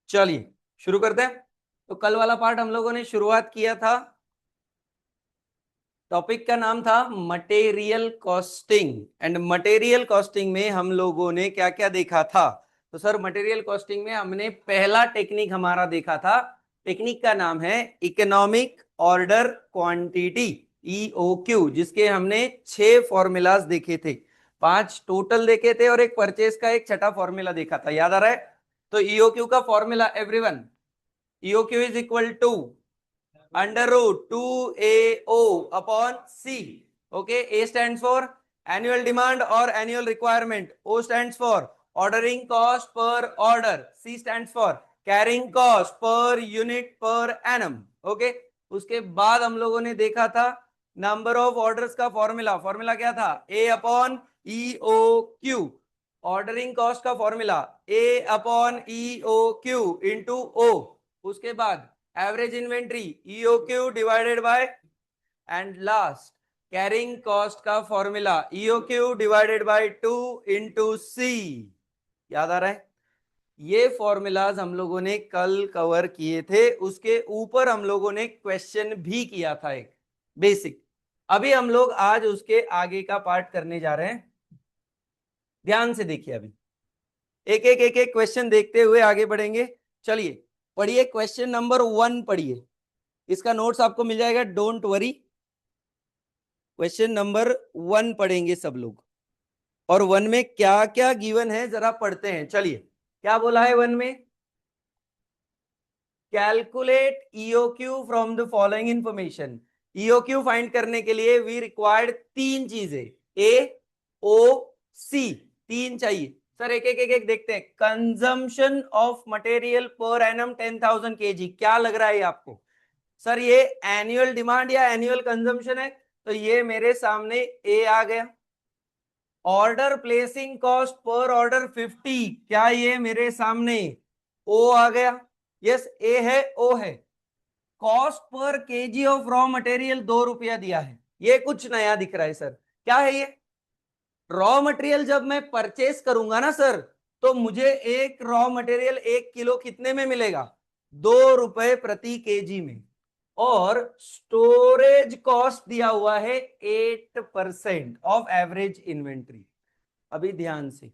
चलिए शुरू करते हैं। तो कल वाला पार्ट हम लोगों ने शुरुआत किया था, टॉपिक का नाम था material costing. And material costing में हम लोगों ने क्या क्या देखा था? तो सर मटेरियल कॉस्टिंग में हमने पहला टेक्निक हमारा देखा था, टेक्निक का नाम है इकोनॉमिक ऑर्डर क्वांटिटी, EOQ, जिसके हमने 6 फॉर्मूलाज देखे थे, 5 टोटल देखे थे और एक परचेज का एक छठा फॉर्मूला देखा था, याद आ रहा है? तो EOQ का formula everyone, EOQ is equal to under root 2AO upon C। ओके, A stands for annual demand or annual requirement, O stands for ordering cost per order, C stands for carrying cost per unit per annum। Okay, उसके बाद हम लोगों ने देखा था number of orders का formula, formula क्या था? A upon EOQ। Ordering cost का formula A upon EOQ into O। उसके बाद average inventory EOQ divided by, and last carrying cost का formula EOQ divided by 2 into C। याद आ रहा है? ये फॉर्मूलाज हम लोगों ने कल कवर किए थे, उसके ऊपर हम लोगों ने क्वेश्चन भी किया था एक बेसिक। अभी हम लोग आज उसके आगे का पार्ट करने जा रहे हैं। ध्यान से देखिए, अभी एक एक क्वेश्चन देखते हुए आगे बढ़ेंगे। चलिए पढ़िए, क्वेश्चन नंबर 1 पढ़िए, इसका नोट्स आपको मिल जाएगा, डोंट वरी। क्वेश्चन नंबर 1 पढ़ेंगे सब लोग, और 1 में क्या क्या गिवन है जरा पढ़ते हैं। चलिए, क्या बोला है 1 में? Calculate EOQ from the following information. EOQ find करने के लिए वी रिक्वायर्ड 3 चीजें, AOC, 3 चाहिए। सर एक देखते हैं। Consumption of material per annum 10,000 kg, क्या लग रहा है आपको? सर ये एनुअल डिमांड या एनुअल कंजम्पशन है? तो ये मेरे सामने ए आ गया। Order placing cost per order 50, क्या ये मेरे सामने ओ आ गया? यस, ए है, ओ है। Cost per KG of raw material 2 रुपया दिया है, ये कुछ नया दिख रहा है सर, क्या है ये? रॉ मटेरियल जब मैं परचेस करूंगा ना सर, तो मुझे एक रॉ मटेरियल 1 किलो कितने में मिलेगा? 2 रुपए प्रति केजी में। और स्टोरेज कॉस्ट दिया हुआ है 8% ऑफ एवरेज इन्वेंट्री। अभी ध्यान से,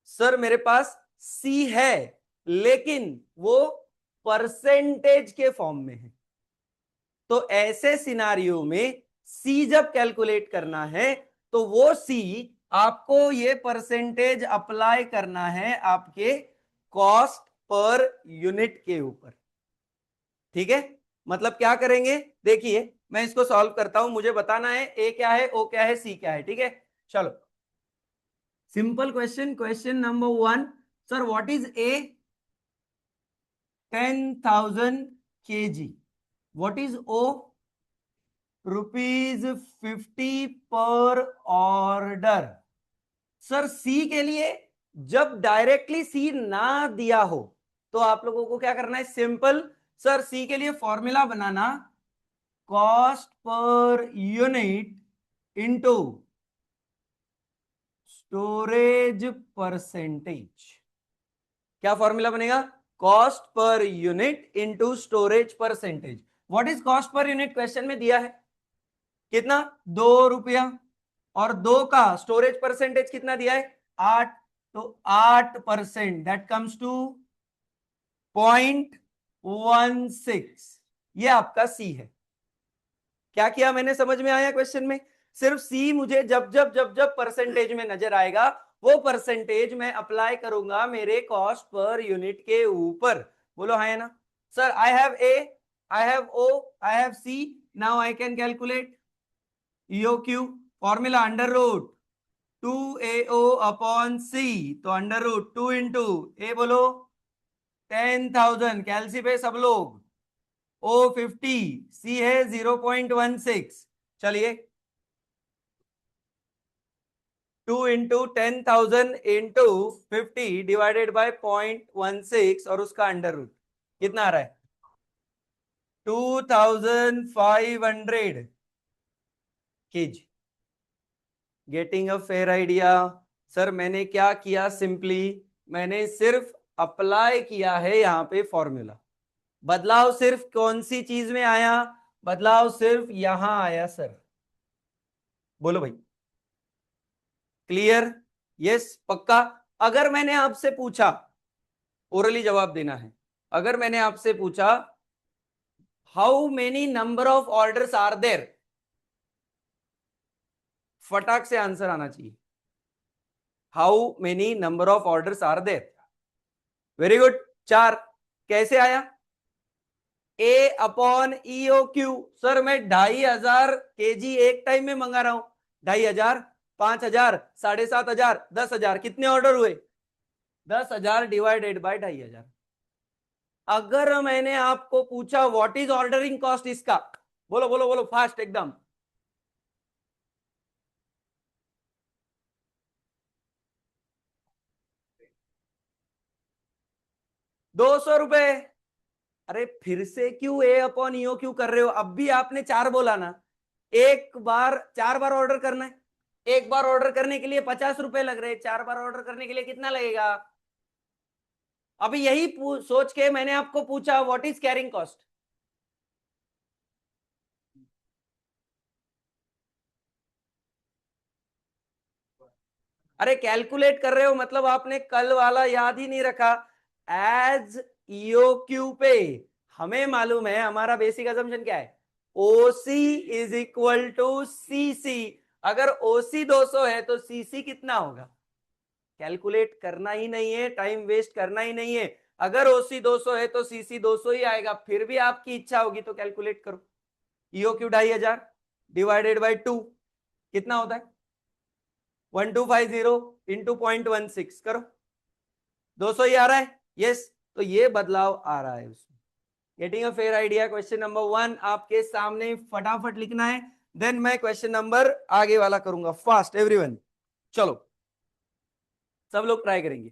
सर मेरे पास सी है, लेकिन वो परसेंटेज के फॉर्म में है। तो ऐसे सिनारियो में सी जब कैलकुलेट करना है, तो वो सी आपको ये परसेंटेज अप्लाई करना है आपके कॉस्ट पर यूनिट के ऊपर। ठीक है? मतलब क्या करेंगे, देखिए मैं इसको सॉल्व करता हूं, मुझे बताना है ए क्या है, ओ क्या है, सी क्या है। ठीक है, चलो simple question, question number 1। Sir what is A? 10,000 kg। What is O? ₹50 per order. Sir C के लिए जब डायरेक्टली सी ना दिया हो, तो आप लोगों को क्या करना है? सिंपल, सर सी के लिए फॉर्मूला बनाना, cost per unit into storage percentage. क्या फॉर्मूला बनेगा? Cost per unit into storage percentage. What is cost per unit question में दिया है? कितना? 2 रुपया। और 2 का स्टोरेज परसेंटेज कितना दिया है? 8। तो 8%, दैट कम्स टू 0.16। ये आपका सी है। क्या किया मैंने, समझ में आया क्वेश्चन में? सिर्फ सी मुझे जब जब जब जब परसेंटेज में नजर आएगा, वो परसेंटेज मैं अप्लाई करूंगा मेरे कॉस्ट पर यूनिट के ऊपर। बोलो हाँ है ना? Sir I have A, I have O, I have C, now I can calculate EOQ। Formula under root 2AO upon C. तो अंडर रूट 2 इंटू ए, बोलो 10,000, कैलसी पे सब लोग, O 50, सी है 0.16। चलिए 2 इंटू 10,000 इंटू 50 डिवाइडेड बाय 0.16, और उसका अंडर रूट कितना आ रहा है? 2,500 kg। Getting a fair idea? Sir मैंने क्या किया, सिंपली मैंने सिर्फ अप्लाई किया है यहां पे फॉर्मूला। बदलाव सिर्फ कौन सी चीज में आया? बदलाव सिर्फ यहां आया सर। बोलो भाई, क्लियर? यस, पक्का? अगर मैंने आपसे पूछा, ओरली जवाब देना है, अगर मैंने आपसे पूछा how many number of orders are there, फटाक से आंसर आना चाहिए। How many number of orders are there? Very good, 4। कैसे आया? A upon EO Q. Sir मैं 2,500 केजी एक टाइम में मंगा रहा हूं। 2,500, 5,000, 7,500, 10,000, कितने ऑर्डर हुए? 10,000 डिवाइडेड बाय 2,500। अगर मैंने आपको पूछा व्हाट इज ऑर्डरिंग कॉस्ट इसका, बोलो बोलो बोलो फास्ट एकदम। 200 रुपए। अरे फिर से क्यों ए अपॉन ईओ क्यों कर रहे हो? अब भी आपने 4 बोला ना। एक बार 4 बार ऑर्डर करना है। एक बार ऑर्डर करने के लिए 50 रुपए लग रहे हैं, 4 बार ऑर्डर करने के लिए कितना लगेगा? अभी यही सोच के मैंने आपको पूछा व्हाट इज कैरिंग कॉस्ट। अरे कैलकुलेट कर रहे हो मतलब आपने कल वाला याद ही नहीं रखा। एज ईओ क्यू पे हमें मालूम है हमारा बेसिक असम्पशन क्या है, OC is equal to CC. अगर ओसी 200 है तो सीसी कितना होगा? कैलकुलेट करना ही नहीं है, टाइम वेस्ट करना ही नहीं है। अगर ओसी 200 है तो सीसी 200 ही आएगा। फिर भी आपकी इच्छा होगी तो कैलकुलेट करो। ईओ क्यू 2,500 डिवाइडेड बाई 2 कितना होता है? 1250 इंटू 0.16 करो। 200 ही आ रहा है। यस, तो ये बदलाव आ रहा है उसमें। Getting a fair idea? Question number 1 आपके सामने, फटाफट लिखना है। देन मैं क्वेश्चन नंबर आगे वाला करूंगा फास्ट एवरीवन। चलो सब लोग ट्राई करेंगे।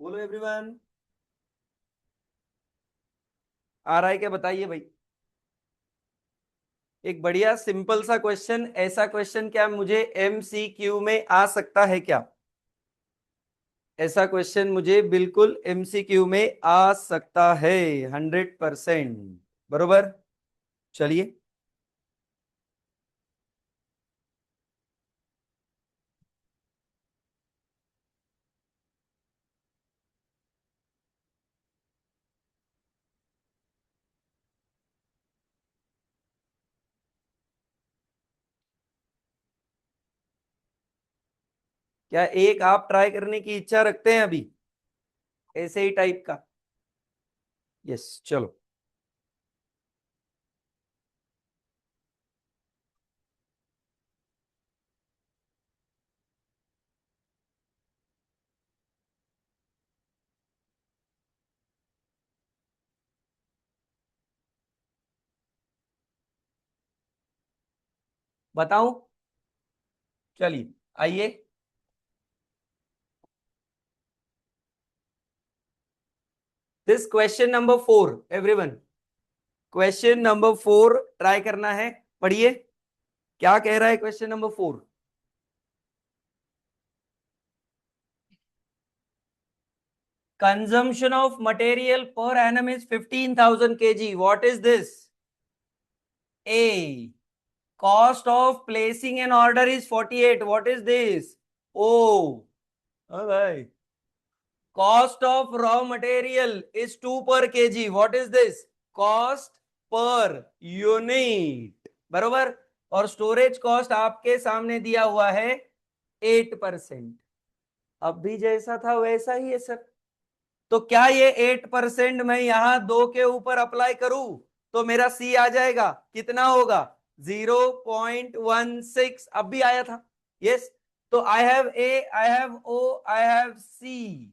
बोलो एवरीवन, आ रहा है क्या बताइए भाई। एक बढ़िया सिंपल सा क्वेश्चन, ऐसा क्वेश्चन क्या मुझे एमसीक्यू में आ सकता है क्या? ऐसा क्वेश्चन मुझे बिल्कुल एमसीक्यू में आ सकता है, 100%। बरोबर। चलिए, क्या एक आप ट्राई करने की इच्छा रखते हैं अभी, ऐसे ही टाइप का? यस, चलो बताऊं। चलिए आइए, this question number 4 everyone, question number 4 try करना है। पढ़िए क्या कह रहा है question number 4। Consumption of material per annum is 15,000 kg. What is this? A. Cost of placing an order is 48. What is this? O. Alright. Cost of raw material is 2 per kg. What is this? Cost per unit, बरोबर। और storage cost आपके सामने दिया हुआ है 8%। अब भी जैसा था वैसा ही है सर। तो क्या ये 8% मैं यहां 2 के ऊपर अप्लाई करूं तो मेरा सी आ जाएगा, कितना होगा? 0.16। अब भी आया था। यस। तो I have A, I have O, I have C.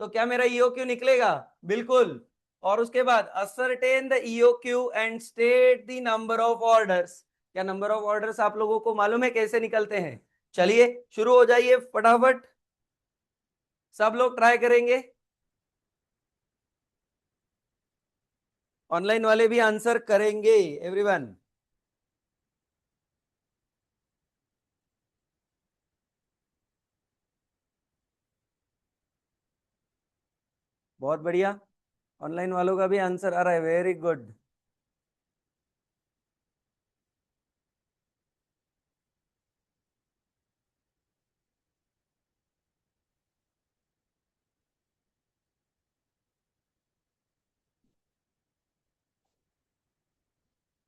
तो क्या मेरा ईओ क्यू निकलेगा? बिल्कुल। और उसके बाद ascertain the EO Q and state the number of orders. क्या नंबर ऑफ ऑर्डर्स आप लोगों को मालूम है कैसे निकलते हैं? चलिए शुरू हो जाइए फटाफट, सब लोग ट्राई करेंगे। ऑनलाइन वाले भी आंसर करेंगे एवरीवन। बहुत बढ़िया, ऑनलाइन वालों का भी आंसर आ रहा है, वेरी गुड।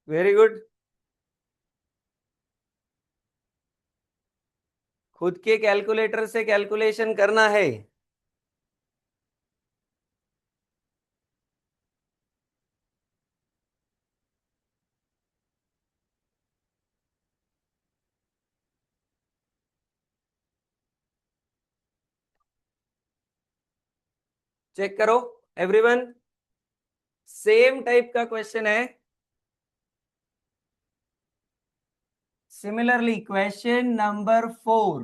Very good. खुद के कैलकुलेटर से कैलकुलेशन करना है। चेक करो एवरीवन, सेम टाइप का क्वेश्चन है। Similarly question number 4।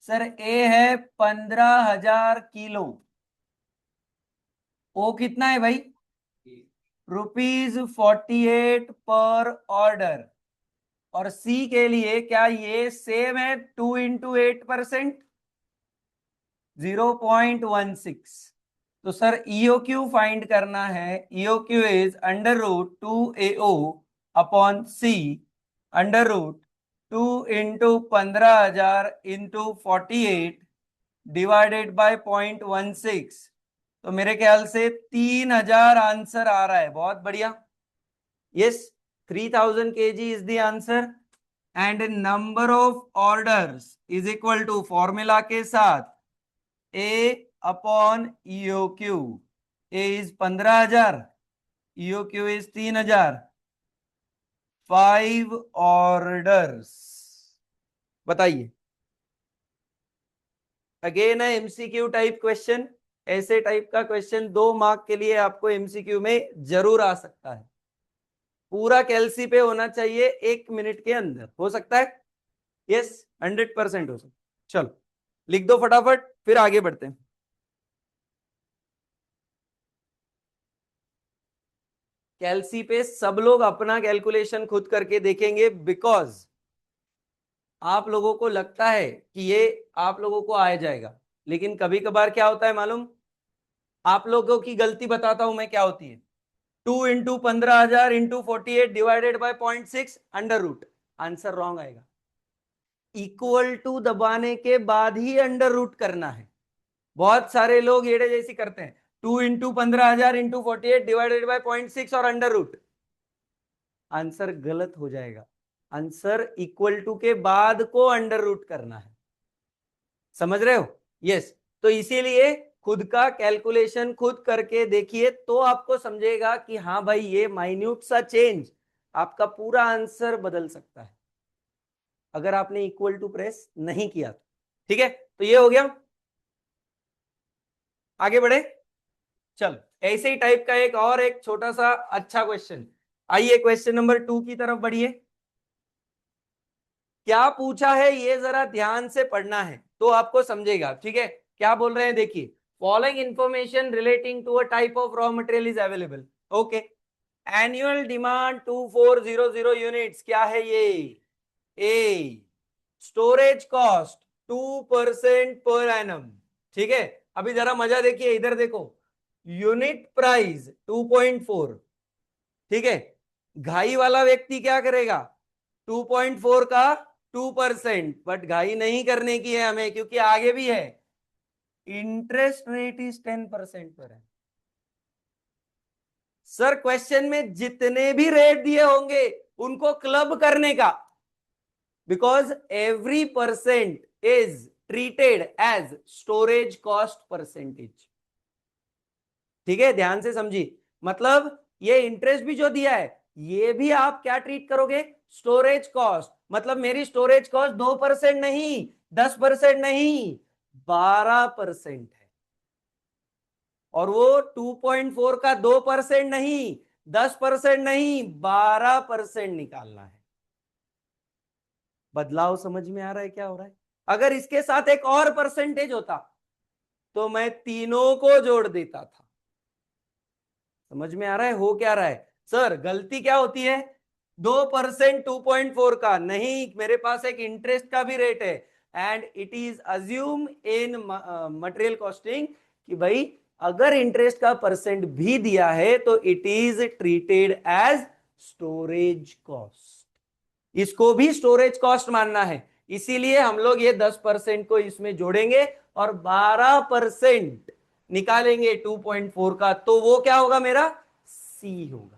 सर ए है 15,000 किलो। ओ कितना है भाई? ₹48 पर ऑर्डर। और सी के लिए क्या ये सेम है? 2 × 8%, 0.16। तो सर ईओ क्यू फाइंड करना है। EO Q is √2AO upon C, √2 × 15,000 × 48 divided by 0.16। तो मेरे ख्याल से 3,000 आंसर आ रहा है। बहुत बढ़िया। Yes, 3,000 kg is the answer. And number of orders is equal to formula के साथ A upon EO Q. A is 15,000, E O Q is 3,000। 5 orders. बताइए। अगेन है एमसीक्यू टाइप क्वेश्चन। ऐसे टाइप का क्वेश्चन 2 मार्क के लिए आपको एमसीक्यू में जरूर आ सकता है। पूरा कैलसी पे होना चाहिए 1 मिनट के अंदर, हो सकता है? यस, 100% हो सकता है। चलो लिख दो फटाफट, फिर आगे बढ़ते हैं। कैलसी पे सब लोग अपना कैलकुलेशन खुद करके देखेंगे, बिकॉज आप लोगों को लगता है कि ये आप लोगों को आ जाएगा, लेकिन कभी कभार क्या होता है मालूम? आप लोगों की गलती बताता हूं मैं क्या होती है। 2 × 15,000 × 48 divided by 0.6 under root. Answer wrong आएगा। इक्वल टू दबाने के बाद ही अंडर रूट करना है। बहुत सारे लोग एड़े जैसी करते हैं, 2 × 15,000 × 48 डिवाइडेड बाय 0.6 और अंडर रूट। आंसर गलत हो जाएगा। आंसर इक्वल टू के बाद को अंडर रूट करना है। समझ रहे हो? यस। तो इसीलिए खुद का कैलकुलेशन खुद करके देखिए, तो आपको समझेगा कि हाँ भाई ये माइन्यूट सा चेंज आपका पूरा आंसर बदल सकता है, अगर आपने इक्वल टू प्रेस नहीं किया तो। ठीक है, तो ये हो गया। आगे बढ़े। चल, ऐसे ही टाइप का एक और एक छोटा सा अच्छा क्वेश्चन। आइए क्वेश्चन नंबर 2 की तरफ बढ़िए। क्या पूछा है ये जरा ध्यान से पढ़ना है तो आपको समझेगा। ठीक है, क्या बोल रहे हैं देखिए। Following information relating to a type of raw material is available. Okay. Annual demand 2400 units, क्या है ये? ए, स्टोरेज कॉस्ट 2% पर एनम। ठीक है, अभी जरा मजा देखिए, इधर देखो। Unit price 2.4। ठीक है, घाई वाला व्यक्ति क्या करेगा? 2.4 का 2%। बट घाई नहीं करने की है हमें, क्योंकि आगे भी है। इंटरेस्ट रेट इज 10% पर है। सर क्वेश्चन में जितने भी रेट दिए होंगे उनको क्लब करने का, because every percent is treated as storage cost percentage. ठीक है, ध्यान से समझिए, मतलब ये इंटरेस्ट भी जो दिया है ये भी आप क्या ट्रीट करोगे, स्टोरेज कॉस्ट। मतलब मेरी स्टोरेज कॉस्ट 2% नहीं, 10% नहीं, 12% है। और वो 2.4 का 2% नहीं, 10% नहीं, 12% निकालना है। बदलाव समझ में आ रहा है क्या हो रहा है? अगर इसके साथ एक और परसेंटेज होता तो मैं तीनों को जोड़ देता था। समझ में आ रहा है हो क्या रहा है? सर गलती क्या होती है, 2% 2.4 का नहीं, मेरे पास एक इंटरेस्ट का भी रेट है, and it is assume in material costing कि भाई अगर इंटरेस्ट का परसेंट भी दिया है तो it is treated as storage cost, इसको भी स्टोरेज कॉस्ट मानना है। इसीलिए हम लोग ये 10% को इसमें जोड़ेंगे और 12% निकालेंगे 2.4 का, तो वो क्या होगा मेरा, सी होगा।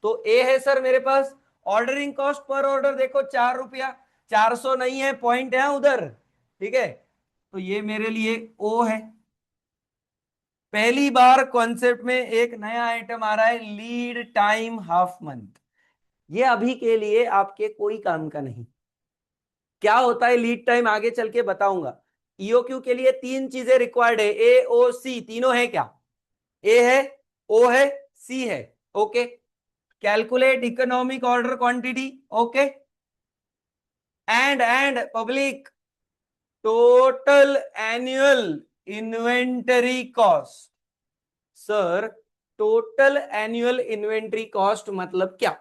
तो ए है सर मेरे पास। ऑर्डरिंग कॉस्ट पर ऑर्डर देखो 4 रुपया, 400 नहीं है, पॉइंट है उधर। ठीक है, तो ये मेरे लिए ओ है। पहली बार कॉन्सेप्ट में एक नया आइटम आ रहा है, लीड टाइम हाफ मंथ। ये अभी के लिए आपके कोई काम का नहीं। क्या होता है लीड टाइम आगे चल के बताऊंगा। ईओक्यू के लिए 3 चीजें रिक्वायर्ड है, ए ओ सी, तीनों है क्या, ए है, ओ है, सी है। Okay, calculate economic order quantity, okay, and public total annual inventory cost. Sir total annual inventory cost मतलब क्या,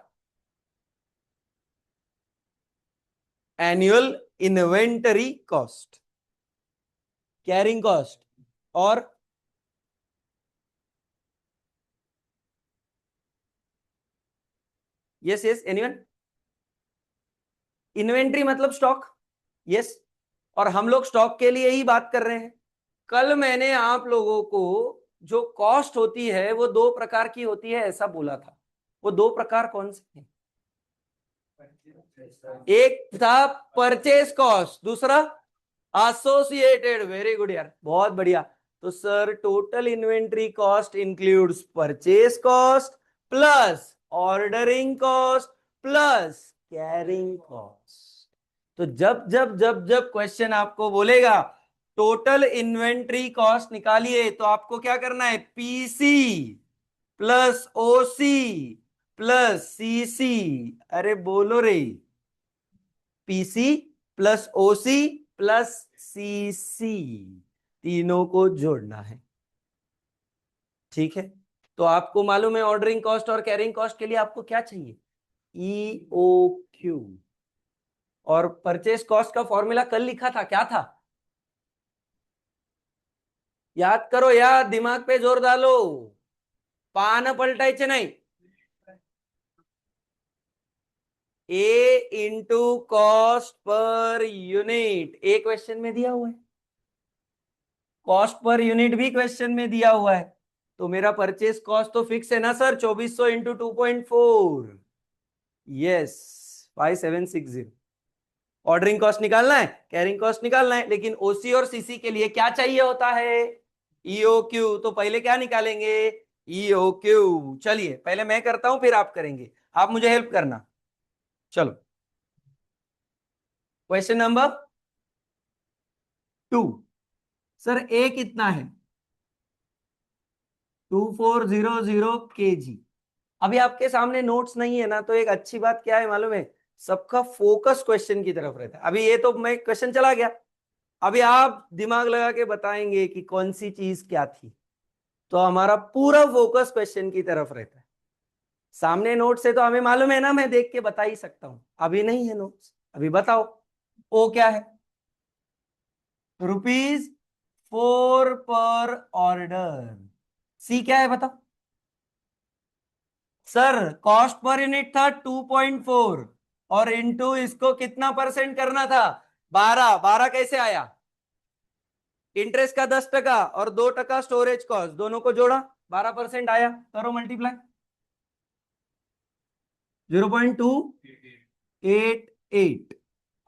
annual inventory cost, carrying cost और यस यस एनीवन, इन्वेंट्री मतलब स्टॉक, यस। और हम लोग स्टॉक के लिए ही बात कर रहे हैं। कल मैंने आप लोगों को जो कॉस्ट होती है वो 2 प्रकार की होती है ऐसा बोला था। वो 2 प्रकार कौन से हैं? एक था परचेज कॉस्ट, दूसरा एसोसिएटेड। वेरी गुड यार, बहुत बढ़िया। तो sir total inventory cost includes purchase cost plus ordering cost plus carrying cost. तो जब क्वेश्चन आपको बोलेगा टोटल इन्वेंट्री कॉस्ट निकालिए, तो आपको क्या करना है, PC plus OC plus CC. अरे बोलो रे, PC plus OC plus CC, तीनों को जोड़ना है। ठीक है, तो आपको मालूम है ऑर्डरिंग कॉस्ट और कैरिंग कॉस्ट के लिए आपको क्या चाहिए, ईओक्यू। और परचेस कॉस्ट का फॉर्मूला कल लिखा था, क्या था, याद करो यार, दिमाग पे जोर डालो, पान पलटायचे नाही। ए इंटू कॉस्ट पर यूनिट, ए क्वेश्चन में दिया हुआ है, कॉस्ट पर यूनिट भी क्वेश्चन में दिया हुआ है। तो मेरा परचेस कॉस्ट तो फिक्स है ना sir, 2400 into 2.4, yes 5760। Ordering cost निकालना है, कैरिंग कॉस्ट निकालना है, लेकिन ओसी और सीसी के लिए क्या चाहिए होता है, ईओक्यू। तो पहले क्या निकालेंगे, ईओक्यू। चलिए पहले मैं करता हूं फिर आप करेंगे, आप मुझे हेल्प करना। चलो, क्वेश्चन नंबर 2। सर ए कितना है, 2400 kg। अभी आपके सामने नोट्स नहीं है ना, तो एक अच्छी बात क्या है मालूम है, सबका फोकस क्वेश्चन की तरफ रहता है। अभी ये तो मैं क्वेश्चन चला गया, अभी आप दिमाग लगा के बताएंगे कि कौन सी चीज क्या थी, तो हमारा पूरा फोकस क्वेश्चन की तरफ रहता है। सामने नोट्स है तो हमें मालूम है ना, मैं देख के बता ही सकता हूं। अभी नहीं है नोट्स, अभी बताओ ओ क्या है, ₹4 पर ऑर्डर। सी क्या है बताओ। सर कॉस्ट पर यूनिट था 2.4 और इनटू इसको कितना परसेंट करना था, 12। 12 कैसे आया, इंटरेस्ट का 10% और 2% स्टोरेज कॉस्ट, दोनों को जोड़ा 12% आया, करो मल्टीप्लाई। 0.288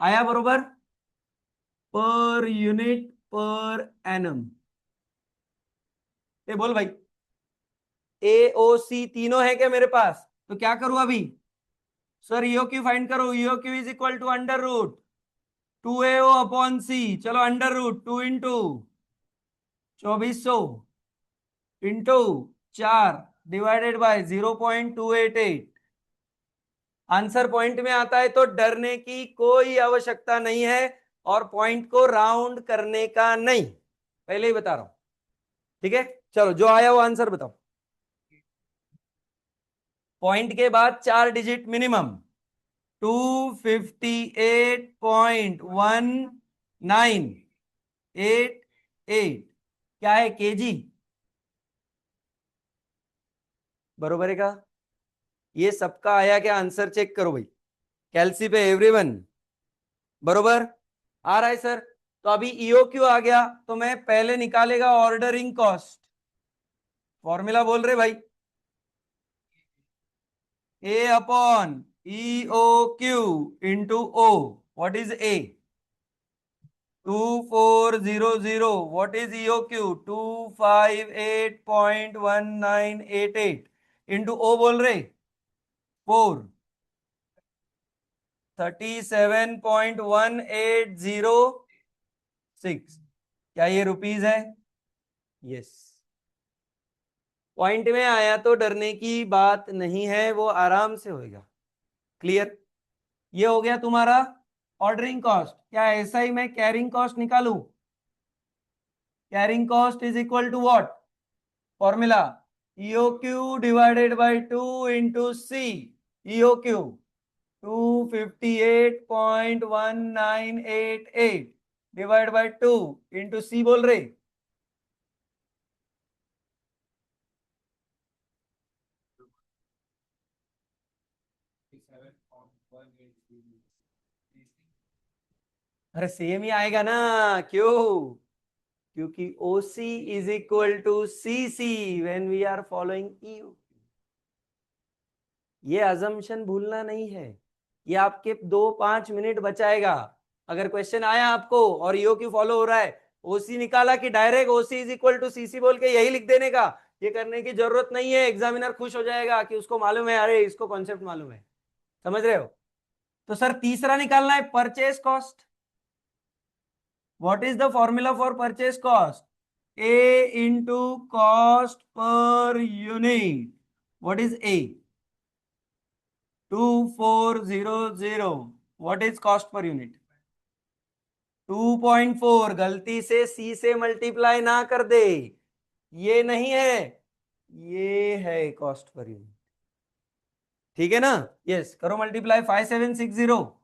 आया बरोबर, पर यूनिट पर एनम। ये बोल भाई, ए ओ सी तीनों है क्या मेरे पास? तो क्या करूं अभी? सर ईओ क्यू फाइंड करो। E O Q is equal to under root 2AO upon C. चलो under root 2 into 2400 into 4 divided by 0.288। Answer point में आता है तो डरने की कोई आवश्यकता नहीं है, और पॉइंट को राउंड करने का नहीं, पहले ही बता रहा हूं। ठीक है, चलो जो आया वो आंसर बताओ। पॉइंट के बाद 4 डिजिट मिनिमम। 258.1988 क्या है? केजी। बरोबर है का? ये सबका आया क्या? आंसर चेक करो भाई, कैलसी पे एवरीवन। बरोबर आ रहा है सर? तो अभी ईओ क्यू आ गया, तो मैं पहले निकालेगा ऑर्डरिंग कॉस्ट। फॉर्मूला बोल रहे भाई, A upon EO Q into O. What is A? 2400। What is E O Q? 258.1988 into O बोल रहे 437.1806। क्या ये रुपीज है? यस। पॉइंट में आया तो डरने की बात नहीं है, वो आराम से होएगा। क्लियर? ये हो गया तुम्हारा ऑर्डरिंग कॉस्ट। क्या ऐसा ही मैं कैरिंग कॉस्ट निकालूं? Carrying cost is equal to what? Formula E O Q divided by 2 into C. EO Q 258.1988 divide by 2 into C बोल रहे। अरे सेम ही आएगा ना, क्यों? क्योंकि OC is equal to CC when we are following EU। ये assumption भूलना नहीं है, ये आपके 2-5 मिनट बचाएगा। अगर क्वेश्चन आया आपको और ईओ क्यू फॉलो हो रहा है, ओसी निकाला कि direct OC is equal to CC बोल के यही लिख देने का, ये करने की जरूरत नहीं है। एग्जामिनर खुश हो जाएगा कि उसको मालूम है, अरे इसको कॉन्सेप्ट मालूम है। समझ रहे हो? तो सर तीसरा निकालना है purchase cost. What is the formula for purchase cost? A into cost per unit. What is A? 2400। What is cost per unit? 2.4। गलती से सी से मल्टीप्लाई ना कर दे, ये नहीं है, ये है कॉस्ट पर यूनिट। ठीक है ना? यस, करो मल्टीप्लाई 5760।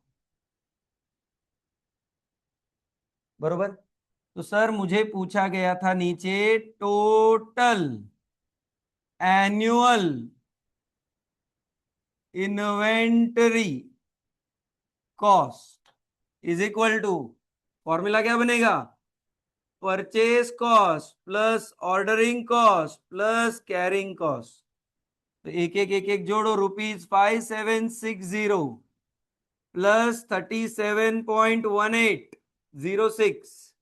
बरोबर। तो सर मुझे पूछा गया था नीचे total annual inventory cost is equal to, formula क्या बनेगा? Purchase cost plus ordering cost plus carrying cost. तो एक एक जोड़ो, ₹5760 प्लस 37.1806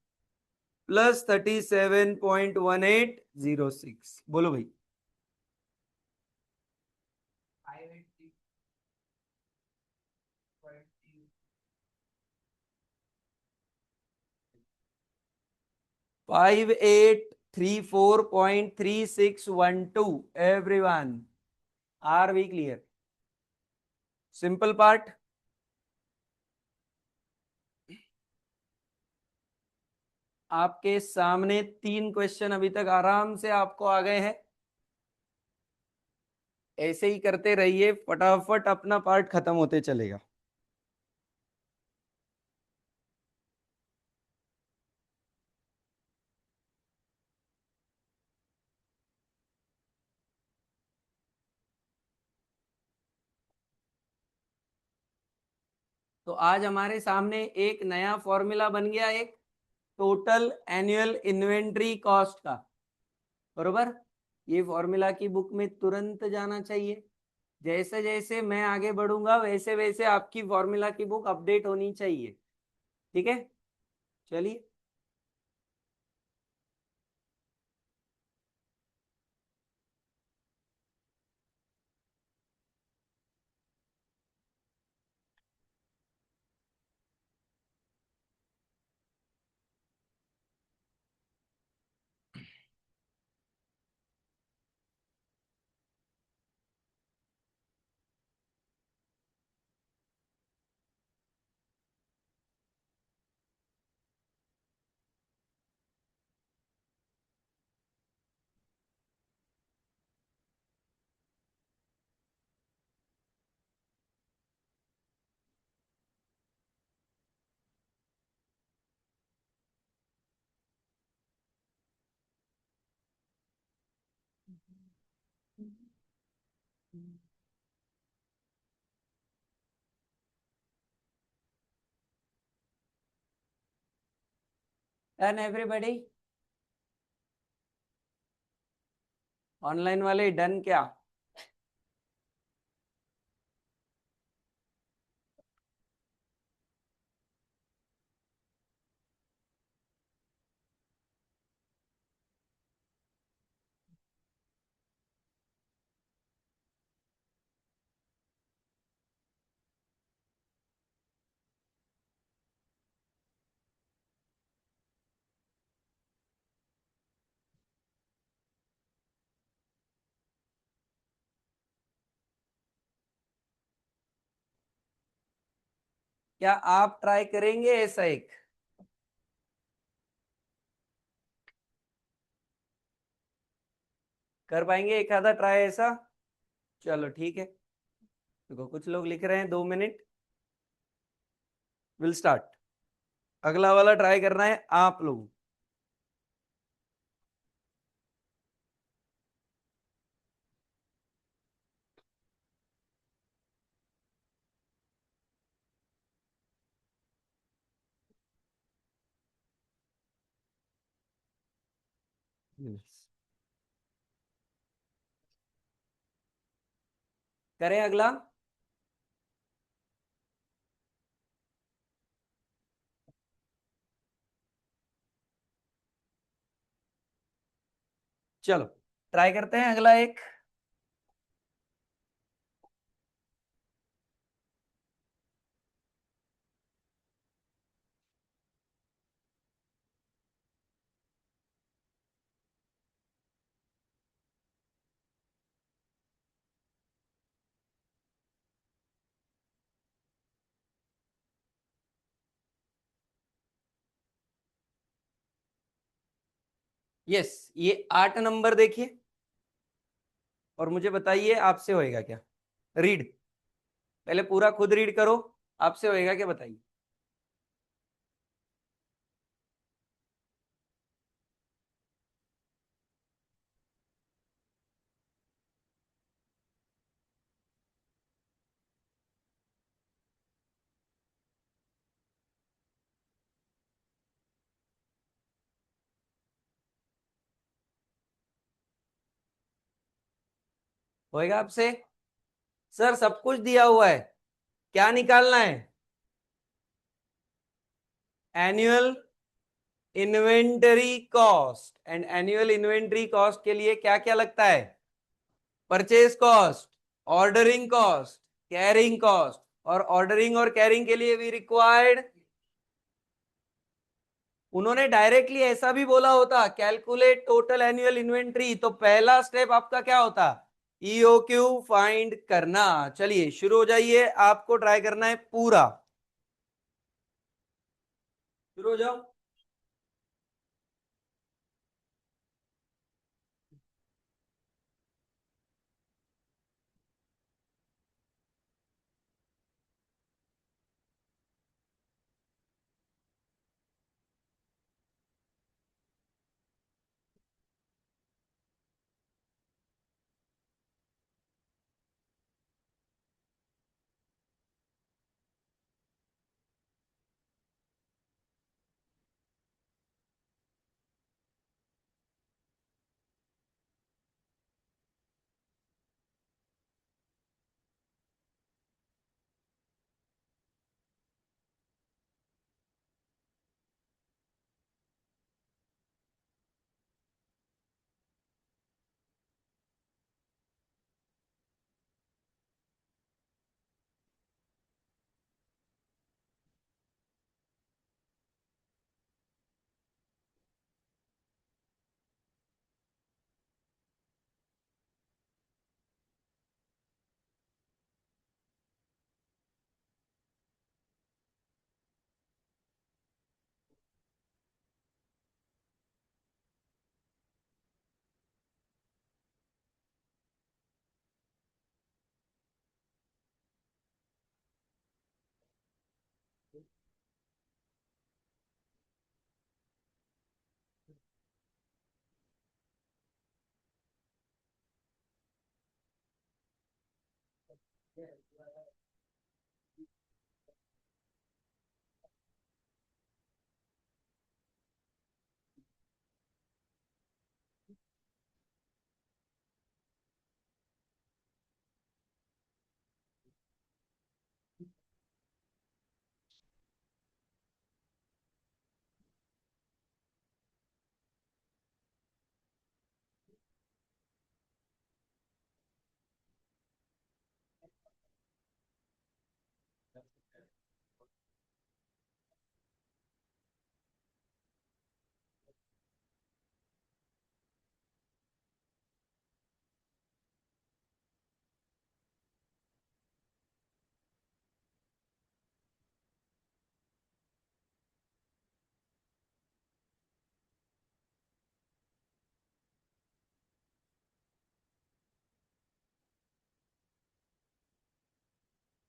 प्लस 37.1806। बोलो भाई। 5834.3612। Everyone, are we clear? Simple part. आपके सामने 3 क्वेश्चन अभी तक आराम से आपको आ गए हैं। ऐसे ही करते रहिए, फटाफट अपना पार्ट खत्म होते चलेगा। तो आज हमारे सामने एक नया फॉर्मूला बन गया, एक टोटल एनुअल इन्वेंट्री कॉस्ट का। बरोबर? ये फॉर्मूला की बुक में तुरंत जाना चाहिए। जैसे जैसे मैं आगे बढ़ूंगा वैसे वैसे आपकी फॉर्मूला की बुक अपडेट होनी चाहिए। ठीक है, चलिए। Done everybody? ऑनलाइन वाले डन क्या? क्या आप ट्राई करेंगे ऐसा एक? कर पाएंगे एक आधा ट्राई ऐसा? चलो ठीक है। देखो कुछ लोग लिख रहे हैं 2 मिनट। Will start. अगला वाला ट्राई करना है आप लोग। करें अगला? चलो ट्राई करते हैं अगला एक। यस, ये 8 नंबर देखिए और मुझे बताइए आपसे होएगा क्या। रीड। पहले पूरा खुद रीड करो। आपसे होएगा क्या बताइए। होएगा आपसे? सर सब कुछ दिया हुआ है, क्या निकालना है? Annual inventory cost. And annual inventory cost के लिए क्या क्या लगता है? Purchase cost, ordering cost, carrying cost. और ऑर्डरिंग और कैरिंग के लिए भी रिक्वायर्ड। उन्होंने डायरेक्टली ऐसा भी बोला होता, कैलकुलेट टोटल एनुअल इन्वेंट्री, तो पहला स्टेप आपका क्या होता? ईओक्यू फाइंड करना। चलिए शुरू हो जाइए, आपको ट्राई करना है पूरा। शुरू हो जाओ।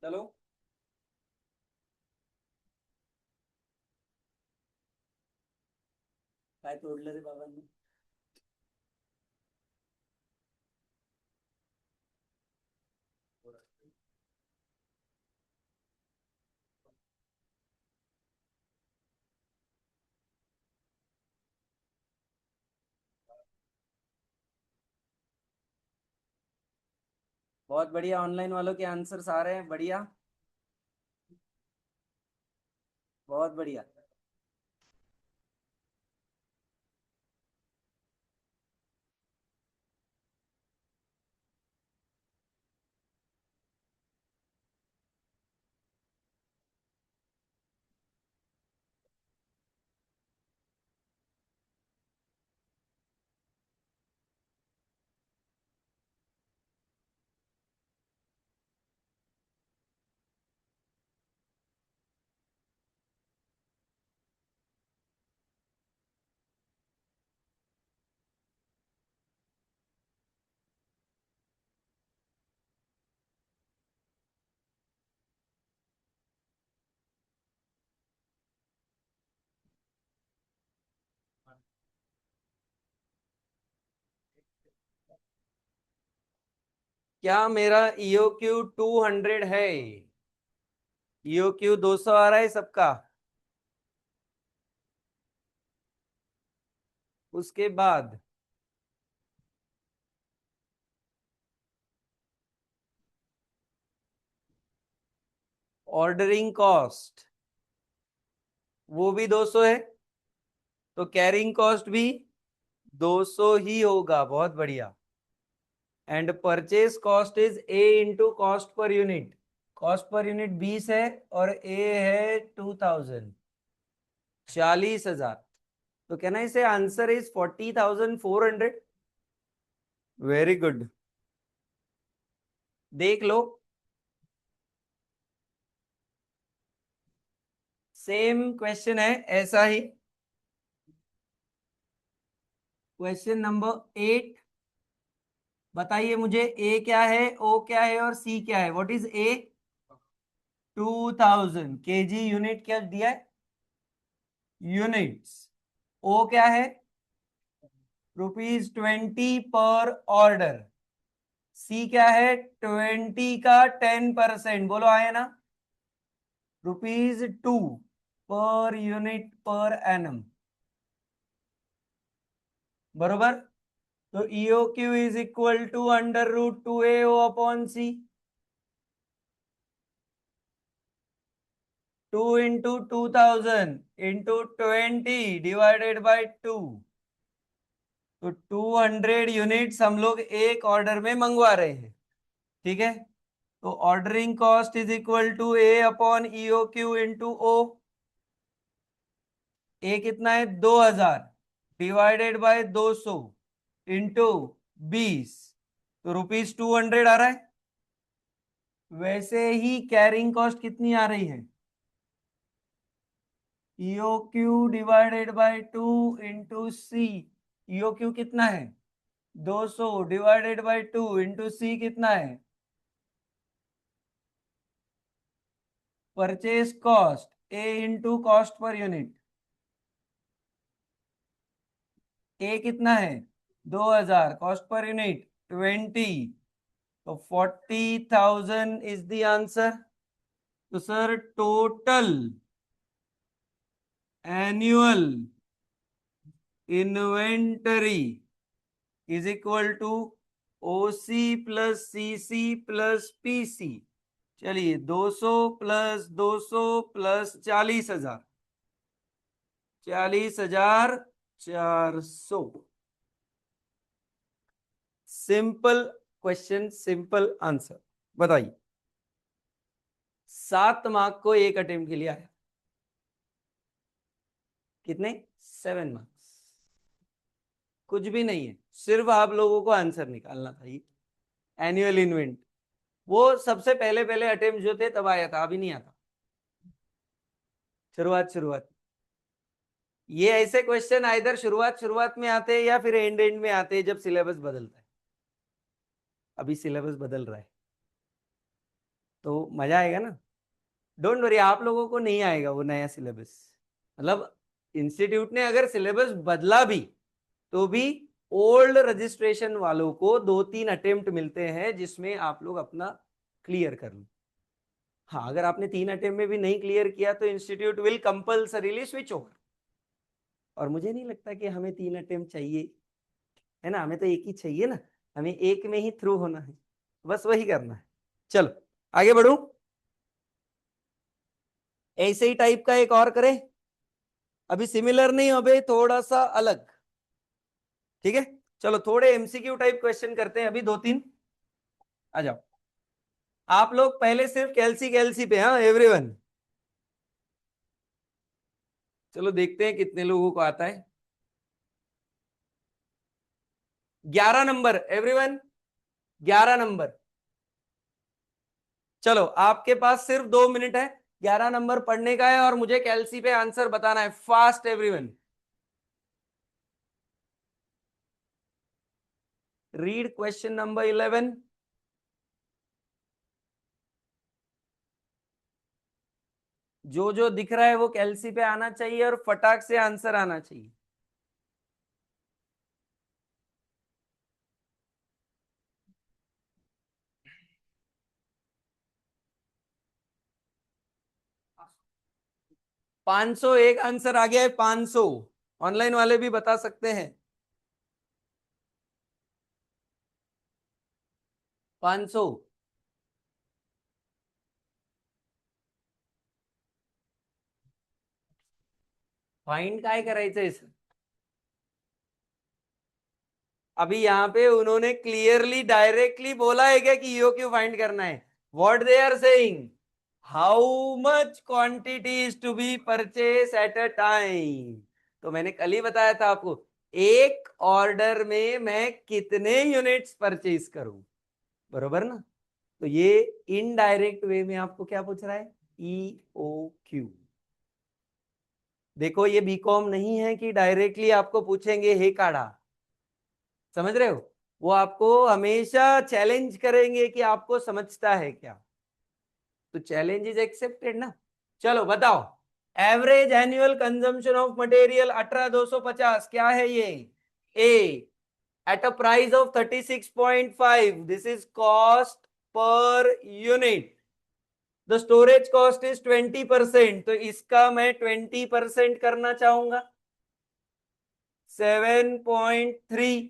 चलो, काय तोडलं रे बाबांनी? बहुत बढ़िया, ऑनलाइन वालों के आंसर्स आ रहे हैं, बढ़िया, बहुत बढ़िया। क्या मेरा ईओक्यू 200 है? ईओक्यू 200 आ रहा है सबका? उसके बाद ऑर्डरिंग कॉस्ट वो भी 200 है, तो कैरिंग कॉस्ट भी 200 ही होगा, बहुत बढ़िया। And purchase cost is a into cost per unit. Cost per unit 20 है और ए है 2000, 40,000। तो कहना इसे आंसर इज 40,400। वेरी गुड, देख लो। सेम क्वेश्चन है ऐसा ही। क्वेश्चन नंबर 8, बताइए मुझे ए क्या है, ओ क्या है और सी क्या है। What is A? 2000 KG, unit क्या दिया है? यूनिट्स। ओ क्या है? ₹20 पर ऑर्डर। सी क्या है? 20 का 10%, बोलो आए ना, ₹2 पर यूनिट पर एनम, बरोबर। तो EO Q is equal to √2AO upon C. 2 into 2000 into 20 divided by 2। तो 200 यूनिट्स हम लोग एक ऑर्डर में मंगवा रहे हैं, ठीक है। तो ordering cost is equal to A upon EO Q into O. A कितना है? 2000 डिवाइडेड बाय 200 इंटू 20, तो ₹200 आ रहा है। वैसे ही कैरिंग कॉस्ट कितनी आ रही है? EO Q divided by 2 into C. EO Q कितना है? 200 डिवाइडेड बाय 2 इंटू सी कितना है? Purchase cost A into cost per unit. A कितना है? 2000, कॉस्ट पर यूनिट 20, तो 40,000 इज द आंसर। तो sir total annual inventory is equal to OC plus CC plus PC. चलिए 200 प्लस 200 प्लस 40,000, 40,400। Simple question, simple answer. बताइए 7 मार्क को एक अटेम्प्ट के लिए आया, कितने? 7 मार्क्स। कुछ भी नहीं है, सिर्फ आप लोगों को आंसर निकालना था। ये एनुअल इन्वेंट वो सबसे पहले पहले अटेम्प्ट जो थे तब आया था, अभी नहीं आता। शुरुआत शुरुआत ये ऐसे क्वेश्चन आइदर शुरुआत शुरुआत में आते हैं या फिर एंड एंड में आते हैं जब सिलेबस बदलता है। अभी सिलेबस बदल रहा है तो मजा आएगा ना। डोंट वरी, आप लोगों को नहीं आएगा वो नया सिलेबस। मतलब इंस्टीट्यूट ने अगर सिलेबस बदला भी तो भी ओल्ड रजिस्ट्रेशन वालों को 2-3 अटेम्प्ट मिलते हैं जिसमें आप लोग अपना क्लियर कर लो। हाँ, अगर आपने 3 अटेम्प्ट में भी नहीं क्लियर किया तो institute will compulsorily switch over. और मुझे नहीं लगता कि हमें 3 अटेम्प्ट चाहिए, है ना। हमें तो एक ही चाहिए ना, हमें एक में ही थ्रू होना है, बस वही करना है। चलो आगे बढ़ू। ऐसे ही टाइप का एक और करें, अभी सिमिलर नहीं, अभी थोड़ा सा अलग। ठीक है, चलो थोड़े एमसीक्यू टाइप क्वेश्चन करते हैं अभी 2-3। आ जाओ। आप लोग पहले सिर्फ कैलसी कैलसी पे, हाँ एवरीवन। चलो देखते हैं कितने लोगों को आता है। 11 नंबर एवरीवन, 11 नंबर। चलो आपके पास सिर्फ 2 मिनट है, 11 नंबर पढ़ने का है और मुझे कैलसी पे आंसर बताना है। Fast everyone, read question number 11। जो जो दिख रहा है वो कैलसी पे आना चाहिए और फटाक से आंसर आना चाहिए। पांच सौ एक आंसर आ गया है, 500। ऑनलाइन वाले भी बता सकते हैं। 500। फाइंड काय करायचंय सर? अभी यहाँ पे उन्होंने क्लियरली डायरेक्टली बोला है क्या कि यो क्यों फाइंड करना है? What they are saying, how much quantity is to be purchase at a time. तो मैंने कल ही बताया था आपको, एक ऑर्डर में मैं कितने यूनिट्स परचेज करूं, बरोबर ना। तो ये इनडायरेक्ट वे में आपको क्या पूछ रहा है, ई ओ क्यू। देखो ये बीकॉम नहीं है कि डायरेक्टली आपको पूछेंगे हे काढ़ा, समझ रहे हो। वो आपको हमेशा चैलेंज करेंगे कि आपको समझता है क्या। तो चैलेंज इज एक्सेप्टेड ना। चलो बताओ, average annual consumption of material 18,250 क्या है ये? A, at a price of 36.5, this is cost per unit. The storage cost is 20%, तो इसका मैं 20% करना चाहूंगा, 7.3।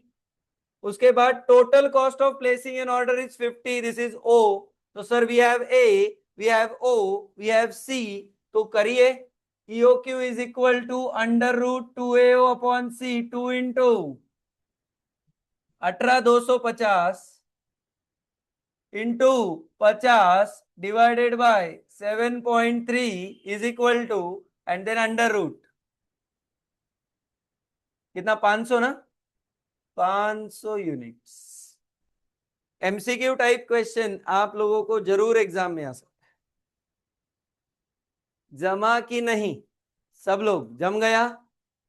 उसके बाद total cost of placing an order is 50, this is O. तो sir we have A, we have O, we have C. तो करिए, E O Q is equal to √2AO upon C, 2 × 18,250 into 50 divided by 7.3 is equal to, and then under root. कितना? 500 ना, 500 units. MCQ type question आप लोगों को जरूर exam में आ सकता है। जमा की नहीं? सब लोग जम गया?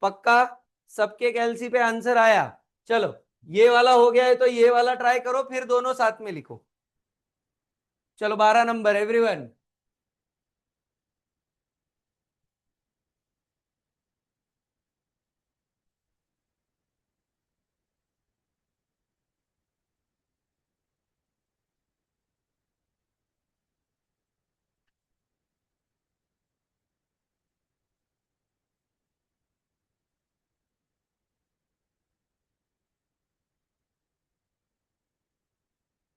पक्का? सबके कैलसी पे आंसर आया? चलो ये वाला हो गया है तो ये वाला ट्राई करो, फिर दोनों साथ में लिखो। चलो 12 number everyone.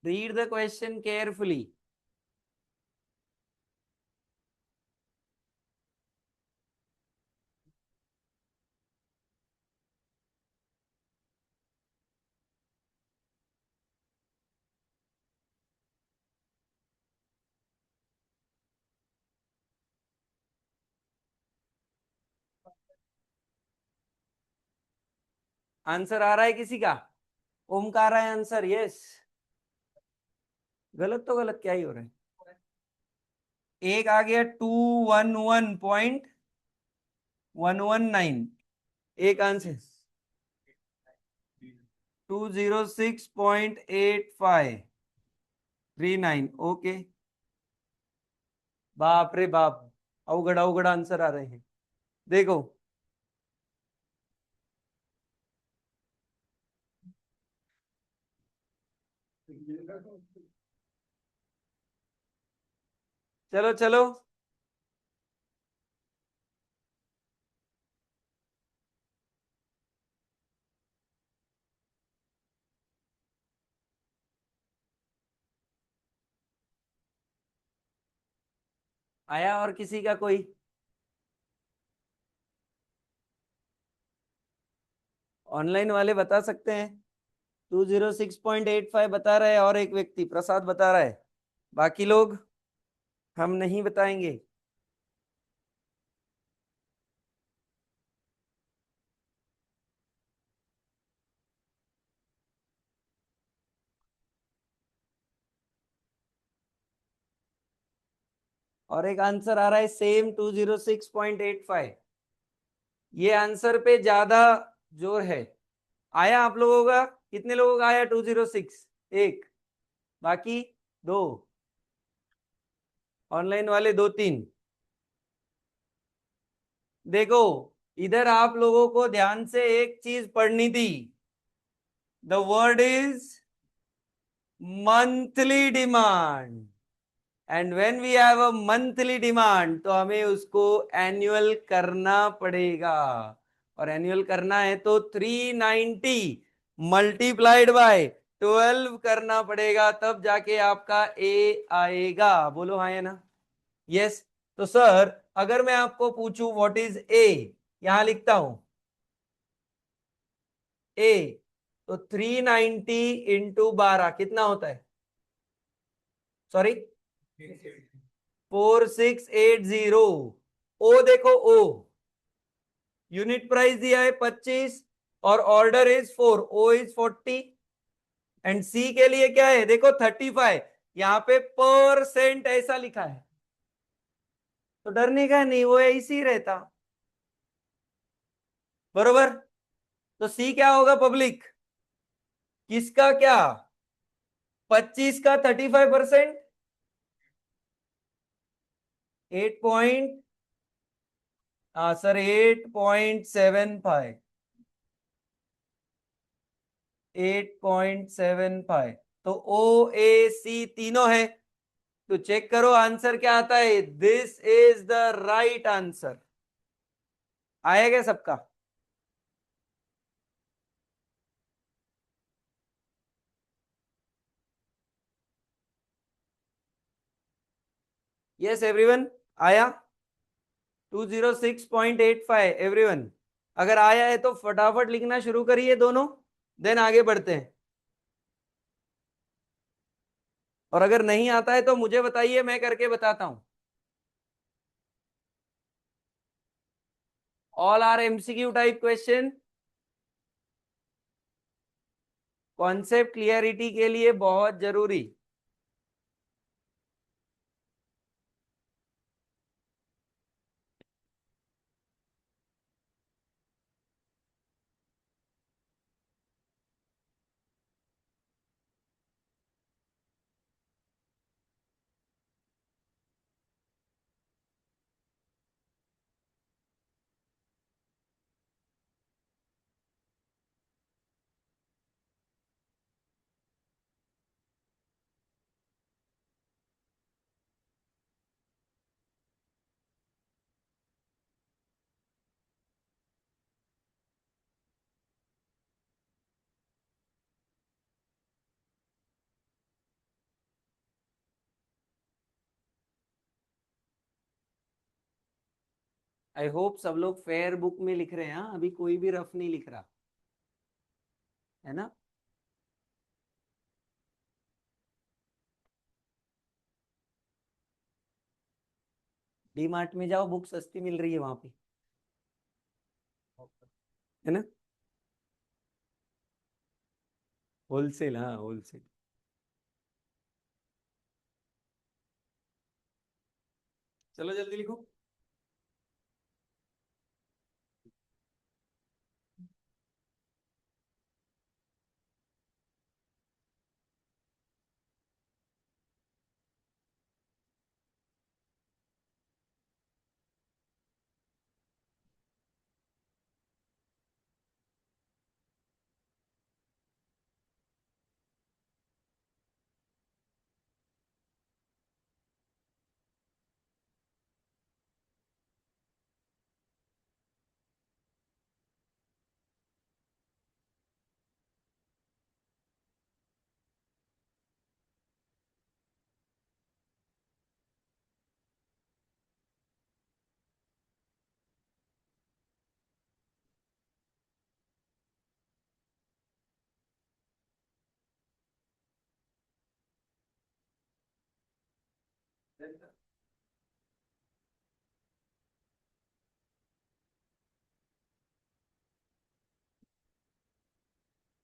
Read the question carefully. Answer आ रहा है किसी का? ओमकार है आंसर, यस। गलत तो गलत क्या ही हो रहा है। एक आ गया 211.119। एक आंसर 206.8539। ओके। बाप रे बाप, अवगढ़ अवगढ़ आंसर आ रहे हैं। देखो, चलो चलो। आया और किसी का कोई? ऑनलाइन वाले बता सकते हैं। 206.85 बता रहा है, और एक व्यक्ति प्रसाद बता रहा है। बाकी लोग हम नहीं बताएंगे। और एक आंसर आ रहा है सेम 206.85। ये आंसर पे ज्यादा जोर है। आया आप लोगों का? कितने लोगों का आया 206? एक। बाकी दो। ऑनलाइन वाले दो तीन। देखो, इधर आप लोगों को ध्यान से एक चीज पढ़नी थी। The word is monthly demand. And when we have a monthly demand तो हमें उसको एनुअल करना पड़ेगा। और एनुअल करना है तो 390 मल्टीप्लाइड बाय 12 करना पड़ेगा, तब जाके आपका ए आएगा। बोलो हाँ या ना? यस। तो सर, अगर मैं आपको पूछूं व्हाट इज ए, यहां लिखता हूं ए, तो 390 × 12 कितना होता है? सॉरी, 4680। ओ देखो, ओ यूनिट प्राइस दिया है 25, और order is 4, O is 40। And C के लिए क्या है देखो, 35। यहाँ पे परसेंट ऐसा लिखा है, तो डरने का नहीं, वो ऐसे ही रहता। बरोबर। तो सी क्या होगा पब्लिक? किसका क्या? 25 का 35%। 8 सर 8.75। 8.75। तो ओ ए सी तीनों है। तो चेक करो आंसर क्या आता है। This is the right answer. आया क्या सबका? यस एवरीवन, आया? 206.85 एवरीवन। अगर आया है तो फटाफट लिखना शुरू करिए दोनों, देन आगे बढ़ते हैं। और अगर नहीं आता है तो मुझे बताइए, मैं करके बताता हूं। All are MCQ type question. Concept clarity के लिए बहुत जरूरी। आई होप सब लोग फेयर बुक में लिख रहे हैं। हाँ, अभी कोई भी रफ नहीं लिख रहा है ना। डी मार्ट में जाओ, बुक सस्ती मिल रही है वहां पे, है ना। होलसेल, हाँ होलसेल। चलो जल्दी लिखो।